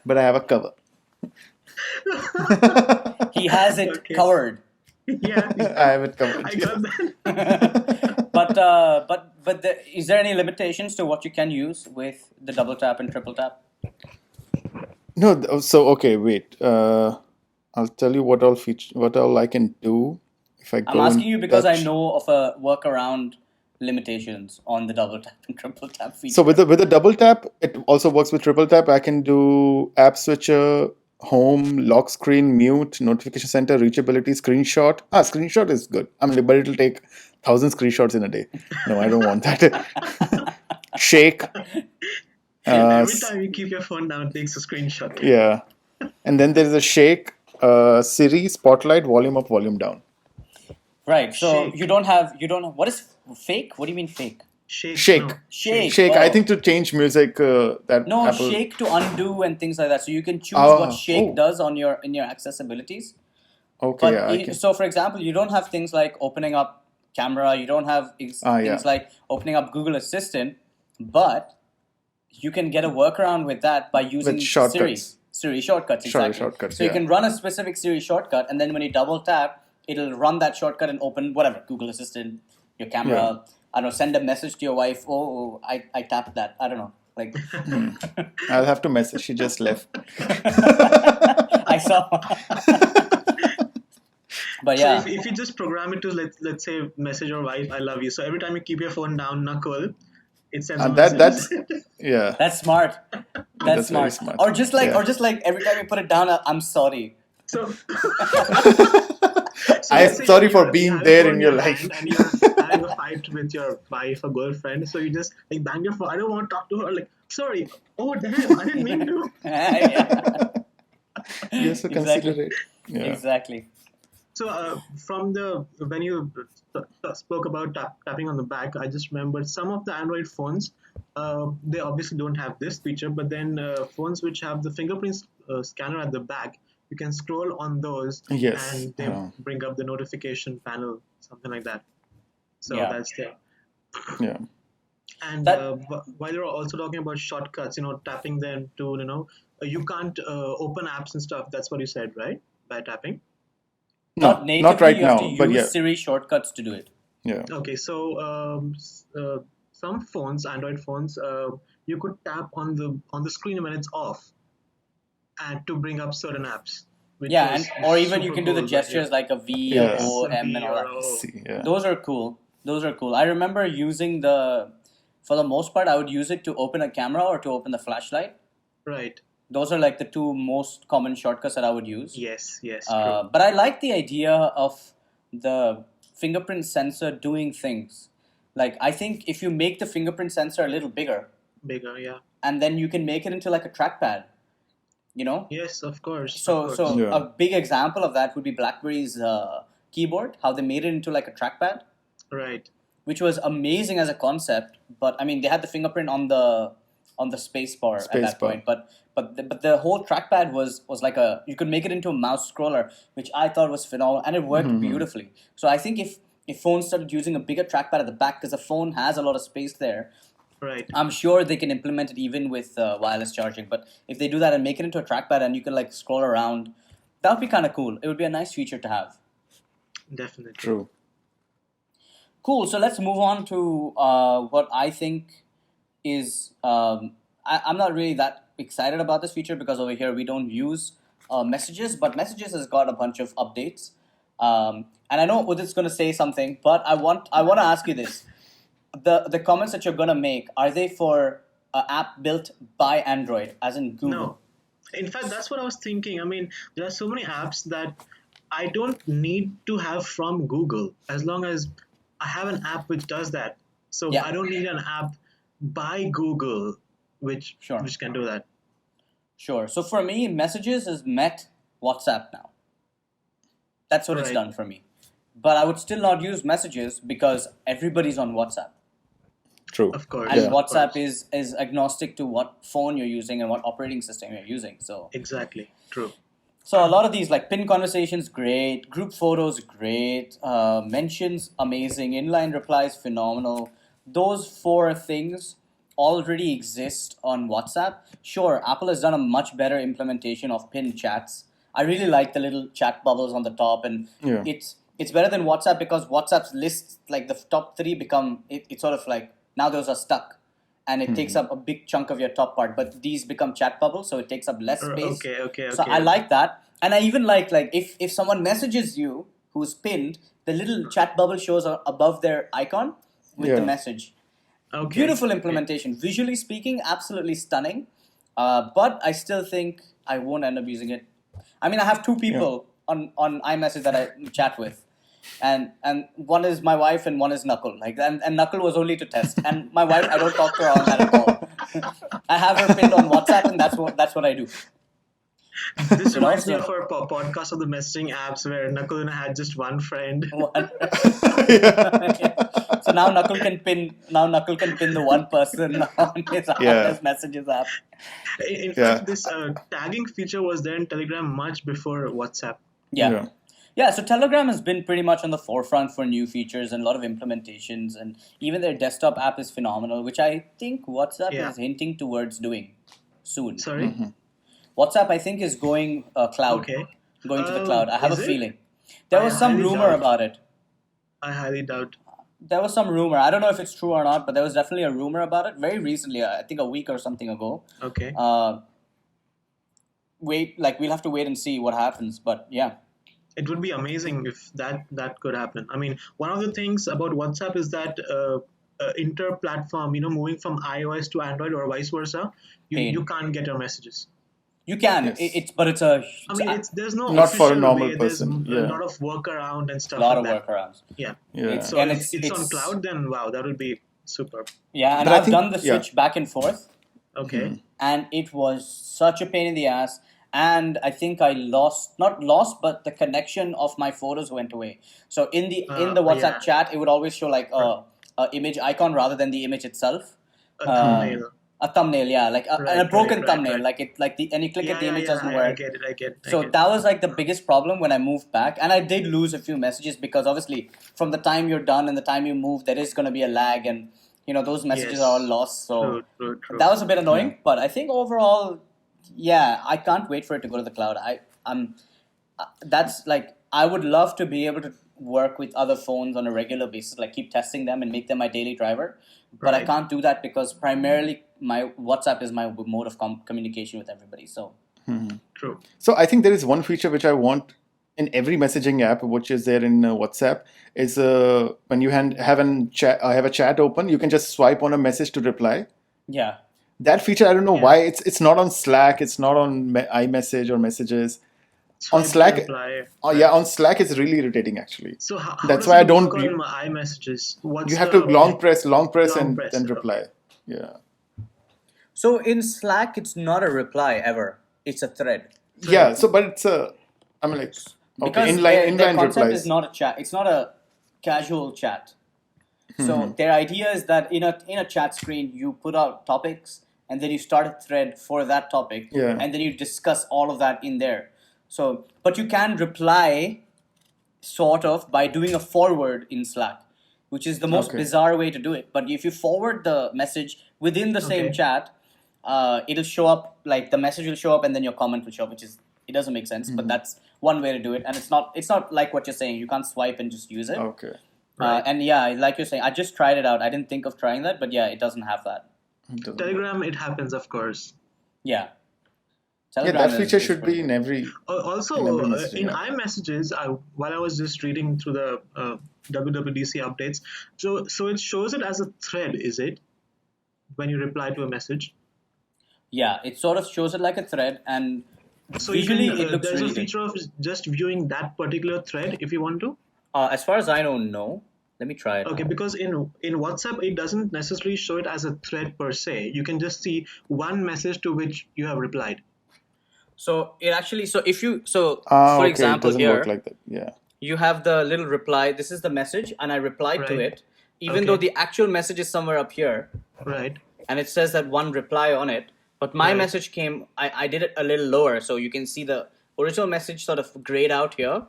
But I have a cover. He has it Okay. covered. Yeah, I have it covered. I got that. But is there any limitations to what you can use with the double tap and triple tap? No, so okay, wait. I'll tell you what all I can do if I go. I'm asking and you because I touch. know of a workaround limitations on the double tap and triple tap feature. So with the double tap, it also works with triple tap. I can do app switcher, home, lock screen, mute, notification center, reachability, screenshot. Screenshot is good. I mean, but it'll take 1,000 screenshots in a day. No, I don't want that. Shake. Every time you keep your phone down, it takes a screenshot. Yeah. And then there's a shake, Siri, spotlight, volume up, volume down. Right. So Shake. you don't have. What is fake? What do you mean fake? Shake. No. Shake. I Oh. think to change music, that No, Apple. shake to undo and things like that. So you can choose what shake does in your accessibilities. Okay, But so, for example, you don't have things like opening up camera. You don't have things like opening up Google Assistant, but you can get a workaround with that by using Siri. Siri shortcuts, exactly. Shortcuts, so you can run a specific Siri shortcut, and then when you double tap, it'll run that shortcut and open whatever, Google Assistant, your camera. Yeah. I don't know, send a message to your wife. Oh, I tapped that. I don't know. Like, I'll have to message. She just left. I saw. But yeah. So if you just program it to let's say message your wife, I love you. So every time you keep your phone down, knuckle, it sends a message. That's smart. That's smart. Smart. Or just like every time you put it down, I'm sorry. So I'm sorry for being there in your life. And you're having a fight with your wife or girlfriend, so you just like bang your phone. I don't want to talk to her. Like, sorry. Oh damn, I didn't mean to. You're so considerate. Yeah. Exactly. So when you spoke about tapping on the back, I just remembered some of the Android phones. They obviously don't have this feature, but then phones which have the fingerprint scanner at the back, you can scroll on those and they bring up the notification panel, something like that. So that's there. Yeah. And while you're also talking about shortcuts, tapping them to, you can't open apps and stuff. That's what you said, right? By tapping. Not natively, not right you have now, to but use Siri shortcuts to do it. Yeah. Okay, so some phones, Android phones, you could tap on the screen when it's off, and to bring up certain apps. Or even you can do the gestures like a V, a O, M, and all that. Those are cool. I remember using for the most part, I would use it to open a camera or to open the flashlight. Right. Those are like the two most common shortcuts that I would use. Yes. But I like the idea of the fingerprint sensor doing things. Like, I think if you make the fingerprint sensor a little bigger, yeah. And then you can make it into like a trackpad, Yes, of course. So a big example of that would be BlackBerry's keyboard, how they made it into like a trackpad. Right. Which was amazing as a concept, but I mean, they had the fingerprint on the space bar at that point, but the whole trackpad was like you could make it into a mouse scroller, which I thought was phenomenal, and it worked beautifully. So I think if phones started using a bigger trackpad at the back, because the phone has a lot of space there, right? I'm sure they can implement it even with wireless charging. But if they do that and make it into a trackpad and you can like scroll around, that would be kind of cool. It would be a nice feature to have. Definitely. True. Cool. So let's move on to what I think is. I'm not really that excited about this feature because over here we don't use messages, but messages has got a bunch of updates. And I know Udit's going to say something, but I want to ask you this: the comments that you're going to make, are they for an app built by Android, as in Google? No. In fact, that's what I was thinking. I mean, there are so many apps that I don't need to have from Google as long as I have an app which does that. So I don't need an app by Google which can do that. Sure. So for me, messages has met WhatsApp now. That's what it's done for me. But I would still not use messages because everybody's on WhatsApp. True. Of course. And WhatsApp is agnostic to what phone you're using and what operating system you're using. So exactly. True. So a lot of these, like pin conversations, great. Group photos, great. Mentions, amazing. Inline replies, phenomenal. Those 4 things already exist on WhatsApp. Sure, Apple has done a much better implementation of pinned chats. I really like the little chat bubbles on the top, and it's better than WhatsApp because WhatsApp's lists, like the top 3 become, it's sort of like, now those are stuck. And it takes up a big chunk of your top part, but these become chat bubbles, so it takes up less space. Okay. So I like that, and I even like if someone messages you who's pinned, the little chat bubble shows above their icon with the message. Okay. Beautiful implementation. Visually speaking, absolutely stunning. But I still think I won't end up using it. I mean, I have 2 people on iMessage that I chat with. and one is my wife and one is Knuckle. Like and Knuckle was only to test. And my wife, I don't talk to her on that at all. I have her pinned on WhatsApp, and that's what I do. This reminds me of our podcast of the messaging apps where Knuckle had just one friend. So now Knuckle can pin the one person on his messages app. In fact, this tagging feature was there in Telegram much before WhatsApp. Yeah, so Telegram has been pretty much on the forefront for new features and a lot of implementations, and even their desktop app is phenomenal, which I think WhatsApp is hinting towards doing soon. Sorry? Mm-hmm. WhatsApp, I think, is going cloud. Okay. Going to the cloud. I have a feeling. I There was some highly rumor doubt. about it. I highly doubt. There was some rumor. I don't know if it's true or not, but there was definitely a rumor about it very recently. I think a week or something ago. Okay. We'll have to wait and see what happens. But yeah. It would be amazing if that could happen. I mean, one of the things about WhatsApp is that inter-platform, moving from iOS to Android or vice versa, you can't get your messages. You can. Yes. There's no not for a normal way. person. There's a lot of workaround and stuff. A lot of workarounds. Yeah. Yeah. So if it's on cloud, then wow, that would be superb. Yeah, and I've done the switch back and forth. Okay. And it was such a pain in the ass. And I think I not lost, but the connection of my photos went away. So in the WhatsApp chat, it would always show like a image icon rather than the image itself. A thumbnail. A thumbnail, yeah, like a broken thumbnail, right. And you click it, the image doesn't work. I get it. So that was like the biggest problem when I moved back, and I did lose a few messages because obviously from the time you're done and the time you move, there is going to be a lag, and those messages are all lost. So true. that was a bit annoying, but I think overall, yeah, I can't wait for it to go to the cloud. I would love to be able to work with other phones on a regular basis, like keep testing them and make them my daily driver. But I can't do that because primarily my WhatsApp is my mode of communication with everybody. So True. So I think there is one feature which I want in every messaging app, which is there in WhatsApp, is when you have a chat open, you can just swipe on a message to reply. Yeah. That feature, I don't know why it's not on Slack, it's not on iMessage or Messages. On Slack, on Slack it's really irritating actually. So that's why I don't. On iMessages, you have to long press and then reply. Yeah. So in Slack, it's not a reply ever. It's a thread. Yeah. So, but it's because inline their concept replies. is not a chat. It's not a casual chat. So their idea is that in a chat screen, you put out topics and then you start a thread for that topic, and then you discuss all of that in there. So, but you can reply sort of by doing a forward in Slack, which is the most bizarre way to do it. But if you forward the message within the same chat, it'll show up, like the message will show up and then your comment will show up, it doesn't make sense, but that's one way to do it. And it's not like what you're saying. You can't swipe and just use it. Okay. And yeah, like you're saying, I just tried it out. I didn't think of trying that, but yeah, it doesn't have that. Telegram, it happens, of course. Yeah. Telegram that feature should be in every. Also, in iMessages, while I was just reading through the WWDC updates, so it shows it as a thread, is it? When you reply to a message. Yeah, it sort of shows it like a thread, and so visually it looks there's really a feature of just viewing that particular thread if you want to. As far as I know, no. Let me try it. Okay, because in WhatsApp, it doesn't necessarily show it as a thread per se. You can just see one message to which you have replied. So it actually, for example, it doesn't work like that. Yeah. You have the little reply. This is the message, and I replied to it, even though the actual message is somewhere up here. Right. And it says that one reply on it, but my message came. I did it a little lower, so you can see the original message sort of grayed out here.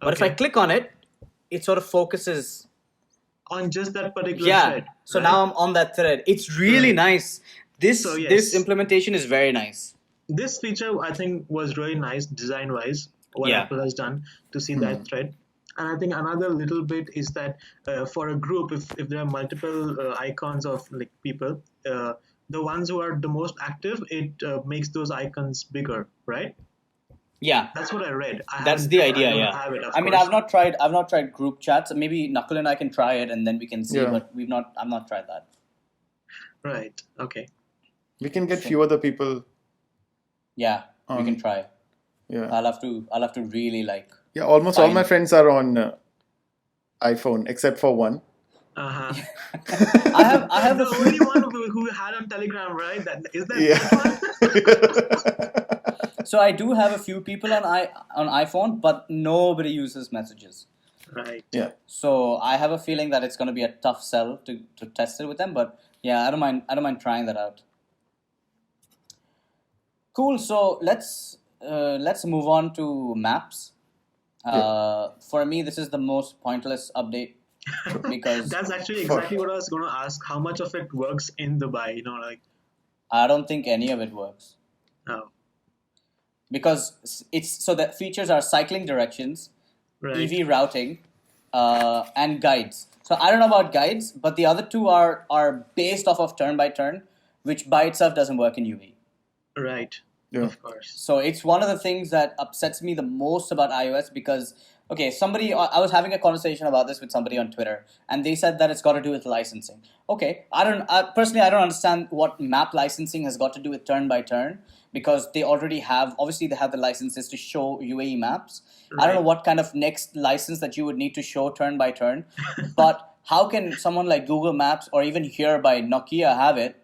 But if I click on it, it sort of focuses on just that particular thread. So now I'm on that thread. It's really nice. This implementation is very nice. This feature, I think, was really nice design-wise, what Apple has done to see that thread. And I think another little bit is that for a group, if there are multiple icons of like people, the ones who are the most active, it makes those icons bigger, right? Yeah, that's what I read. That's the idea. I mean, I've not tried group chats. Maybe Knuckle and I can try it, and then we can see. But I've not tried that. Right. Okay. We can get few other people. Yeah, we can try. Yeah. I'll have to really like. Yeah, almost all my friends are on iPhone, except for one. Uh-huh. I have The a few. only one who had on Telegram, right? That one? So I do have a few people on iPhone, but nobody uses messages. Right. Yeah. So I have a feeling that it's going to be a tough sell to test it with them. But yeah, I don't mind trying that out. Cool. So let's move on to maps. For me, this is the most pointless update because That's actually exactly what I was going to ask. How much of it works in Dubai? Like. I don't think any of it works. Oh. Because it's so the features are cycling directions, Right. EV routing, and guides. So I don't know about guides, but the other two are based off of turn by turn, which by itself doesn't work in UV. Right. Yeah. Of course. So it's one of the things that upsets me the most about iOS because, okay, I was having a conversation about this with somebody on Twitter, and they said that it's got to do with licensing. Okay, personally, I don't understand what map licensing has got to do with turn by turn because obviously they have the licenses to show UAE maps. Right. I don't know what kind of next license that you would need to show turn by turn, but how can someone like Google Maps or even here by Nokia have it?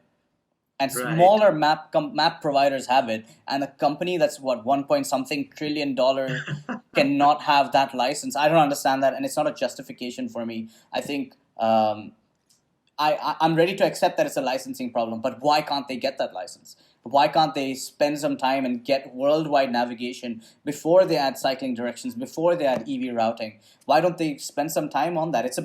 And smaller map providers have it, and a company that's $1 trillion cannot have that license. I don't understand that, and it's not a justification for me. I think I'm ready to accept that it's a licensing problem, but why can't they get that license? Why can't they spend some time and get worldwide navigation before they add cycling directions, before they add EV routing? Why don't they spend some time on that? It's a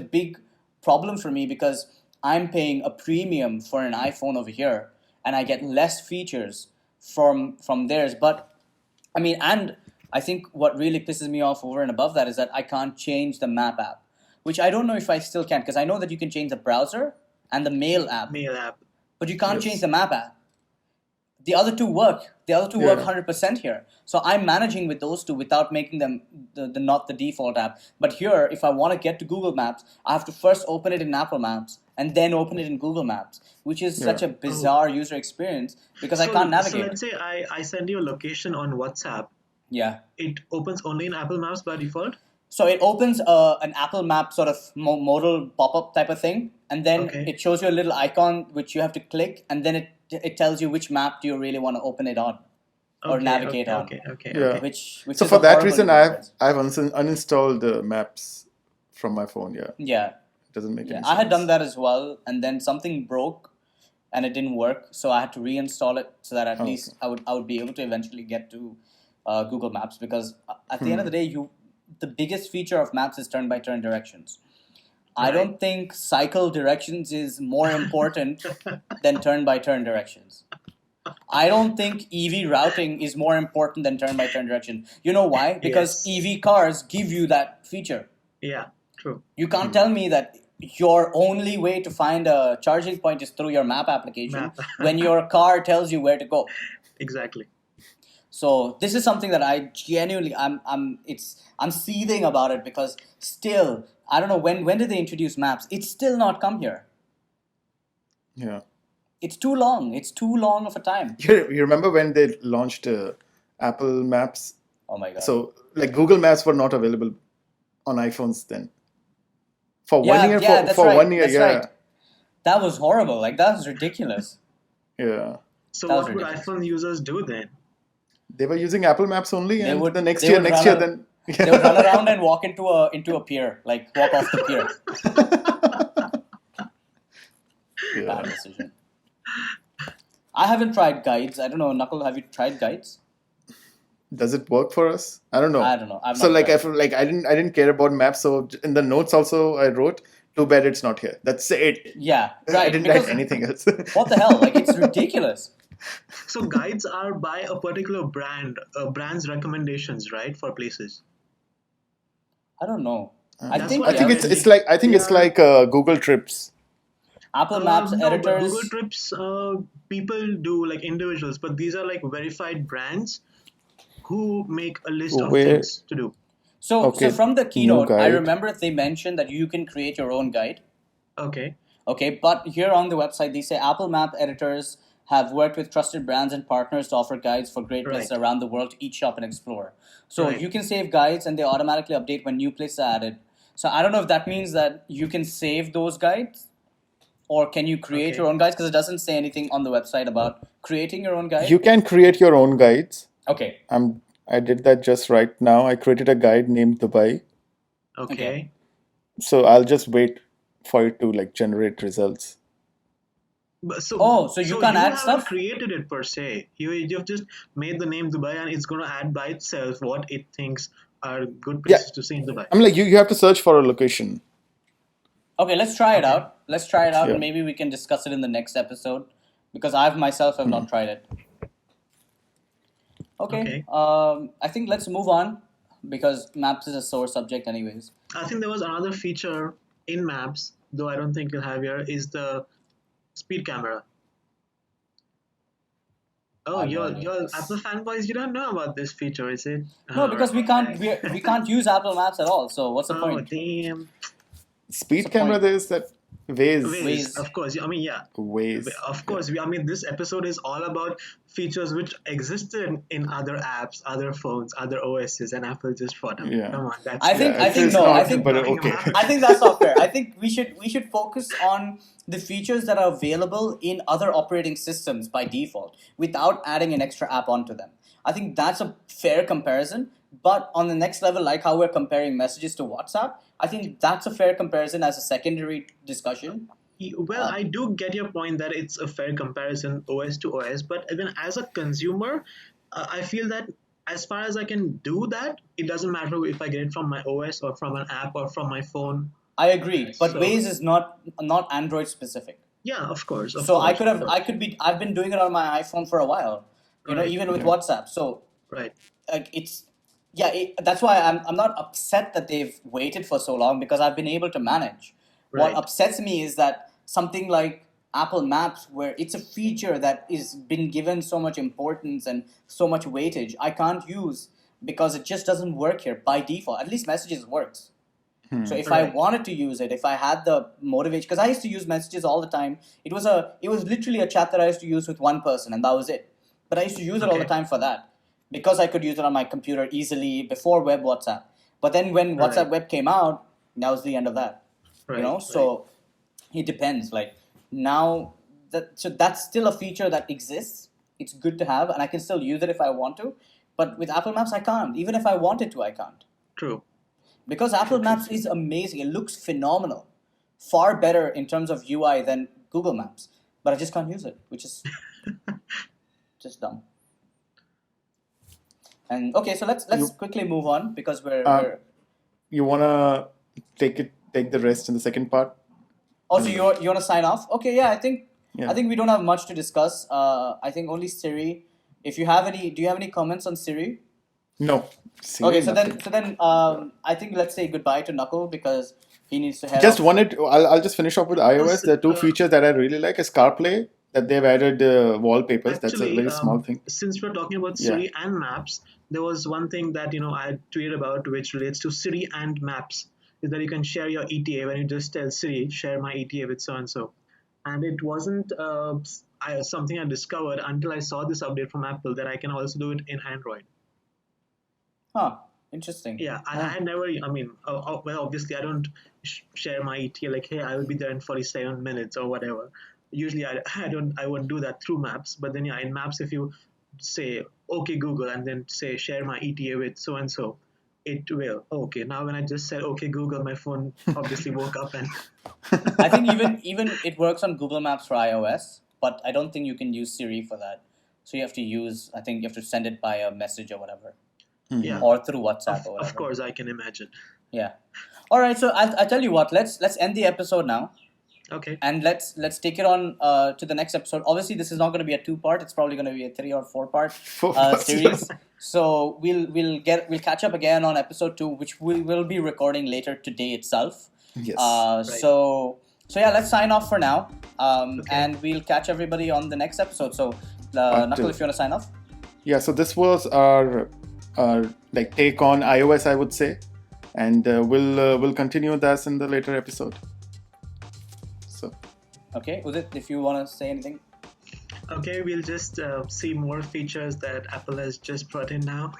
big problem for me because I'm paying a premium for an iPhone over here, and I get less features from theirs. But I mean, and I think what really pisses me off over and above that is that I can't change the map app, which I don't know if I still can, because I know that you can change the browser and the mail app, but you can't change the map app. The other two work. The other two work 100% here. So I'm managing with those two without making them not the default app. But here, if I want to get to Google Maps, I have to first open it in Apple Maps and then open it in Google Maps, which is such a bizarre user experience because I can't navigate. So let's say I send you a location on WhatsApp. Yeah. It opens only in Apple Maps by default? So it opens an Apple Map sort of modal pop-up type of thing, and then it shows you a little icon which you have to click, and then it tells you which map do you really want to open it on or navigate on. Yeah. Which so for that reason, I've uninstalled the maps from my phone. Yeah. Yeah. It doesn't make any sense. I had done that as well, and then something broke, and it didn't work, so I had to reinstall it so that at least I would be able to eventually get to Google Maps, because at the end of the day, the biggest feature of maps is turn-by-turn directions. I don't think cycle directions is more important than turn-by-turn directions. I don't think EV routing is more important than turn-by-turn direction. You know why? Because EV cars give you that feature. Yeah, true. You can't tell me that your only way to find a charging point is through your map application when your car tells you where to go. Exactly. So this is something that I genuinely I'm seething about it, because still I don't know when did they introduce maps? It's still not come here. Yeah. It's too long. It's too long of a time. You remember when they launched Apple Maps? Oh my god. So like Google Maps were not available on iPhones then. For 1 year, for right. 1 year, that's right. That was horrible. Like, that was ridiculous. Yeah. So what would iPhone users do then? They were using Apple Maps only, and the next they year, would run around and walk into a pier, like walk off the pier. Bad decision. I haven't tried guides. I don't know, Knuckle, have you tried guides? Does it work for us? I don't know. I don't know. So like I feel like I didn't care about maps. So in the notes also I wrote, too bad it's not here. That's it. Yeah, right. I didn't write anything else. What the hell? Like, it's ridiculous. So guides are by a particular brand's recommendations, right, for places? I don't know. I think it's like Google Trips. Apple Maps editors. Google Trips, people do, like individuals, but these are like verified brands who make a list of things to do. So from the keynote, I remember they mentioned that you can create your own guide. Okay, but here on the website, they say Apple Map editors have worked with trusted brands and partners to offer guides for great places around the world to eat, shop, and explore. So you can save guides, and they automatically update when new places are added. So I don't know if that means that you can save those guides, or can you create your own guides? Because it doesn't say anything on the website about creating your own guide. You can create your own guides. Okay. I did that just right now. I created a guide named Dubai. Okay. So I'll just wait for it to like generate results. So you can add haven't stuff? created it per se. You've just made the name Dubai, and it's going to add by itself what it thinks are good places to see in Dubai. I'm like, you have to search for a location. Okay, let's try it out. Let's try it out, Yeah. and maybe we can discuss it in the next episode, because I myself have not tried it. Okay. I think let's move on, because maps is a sore subject anyways. I think there was another feature in Maps, though I don't think you'll have here, is the speed camera. Oh, you're Apple fanboys. You don't know about this feature, is it? No, because we can't use Apple Maps at all. So what's the point? Oh, damn. Speed camera, there is that Waze, of course. I mean, yeah. Waze. Of course. I mean, this episode is all about features which existed in other apps, other phones, other OSs, and Apple just bought them. Yeah. Come on, that's I think that's not fair. I think we should focus on the features that are available in other operating systems by default without adding an extra app onto them. I think that's a fair comparison. But on the next level, like how we're comparing messages to WhatsApp, I think that's a fair comparison as a secondary discussion. Well, I do get your point that it's a fair comparison OS to OS, but even as a consumer, I feel that as far as I can do that, it doesn't matter if I get it from my OS or from an app or from my phone. I agree, but Waze is not Android specific. Yeah, of course. I've been doing it on my iPhone for a while, even with WhatsApp. So right, that's why I'm not upset that they've waited for so long, because I've been able to manage. Right. What upsets me is that something like Apple Maps, where it's a feature that is been given so much importance and so much weightage, I can't use because it just doesn't work here by default. At least Messages works. So if I wanted to use it, if I had the motivation, because I used to use Messages all the time. It was literally a chat that I used to use with one person, and that was it. But I used to use it all the time for that, because I could use it on my computer easily before Web WhatsApp. But then when WhatsApp Web came out, that was the end of that. So it depends. Like now, that's still a feature that exists. It's good to have, and I can still use it if I want to. But with Apple Maps, I can't. Even if I wanted to, I can't. True. Because Apple Maps is amazing. It looks phenomenal. Far better in terms of UI than Google Maps. But I just can't use it, which is just dumb. And okay, so let's quickly move on, because we're you wanna take the rest in the second part? Also, you wanna sign off? Okay, yeah, I think we don't have much to discuss. I think only Siri. If you have any, do you have any comments on Siri? No. Okay, so then I think let's say goodbye to Knuckle, because he needs to head off. I'll just finish off with iOS. There are two features that I really like. Is CarPlay, that they've added wallpapers. That's a very small thing. Since we're talking about Siri and Maps, there was one thing that I tweeted about which relates to Siri and Maps, is that you can share your ETA when you just tell Siri, share my ETA with so and so. And it wasn't something I discovered until I saw this update from Apple, that I can also do it in Android. Huh. Interesting. Yeah, I never. I mean, well, obviously, I don't share my ETA like, hey, I will be there in 47 minutes or whatever. Usually, I won't do that through Maps. But then, in Maps, if you say, okay, Google, and then say, share my ETA with so and so, it will. Okay, now when I just said, okay, Google, my phone obviously woke up and. I think even it works on Google Maps for iOS, but I don't think you can use Siri for that. So you have to send it by a message or whatever. Yeah. Or through WhatsApp or whatever. Of course, I can imagine. Yeah. All right. So I tell you what. Let's end the episode now. Okay. And let's take it on to the next episode. Obviously, this is not going to be a 2-part. It's probably going to be a 3 or 4-part series. So we'll catch up again on episode 2, which we will be recording later today itself. Yes. So yeah, let's sign off for now. And we'll catch everybody on the next episode. So Knuckle, if you want to sign off. Yeah. So this was our take on iOS, I would say, and we'll continue this in the later episode. So okay, Udit, if you want to say anything. Okay, we'll just see more features that Apple has just brought in now.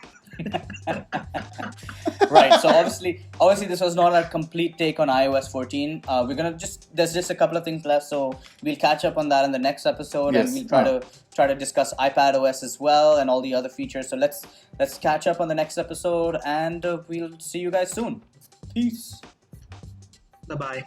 Right. So obviously, this was not our complete take on iOS 14. We're gonna there's just a couple of things left, so we'll catch up on that in the next episode, Yes. and we'll try to discuss iPad OS as well and all the other features. So let's catch up on the next episode, and we'll see you guys soon. Peace. Bye bye.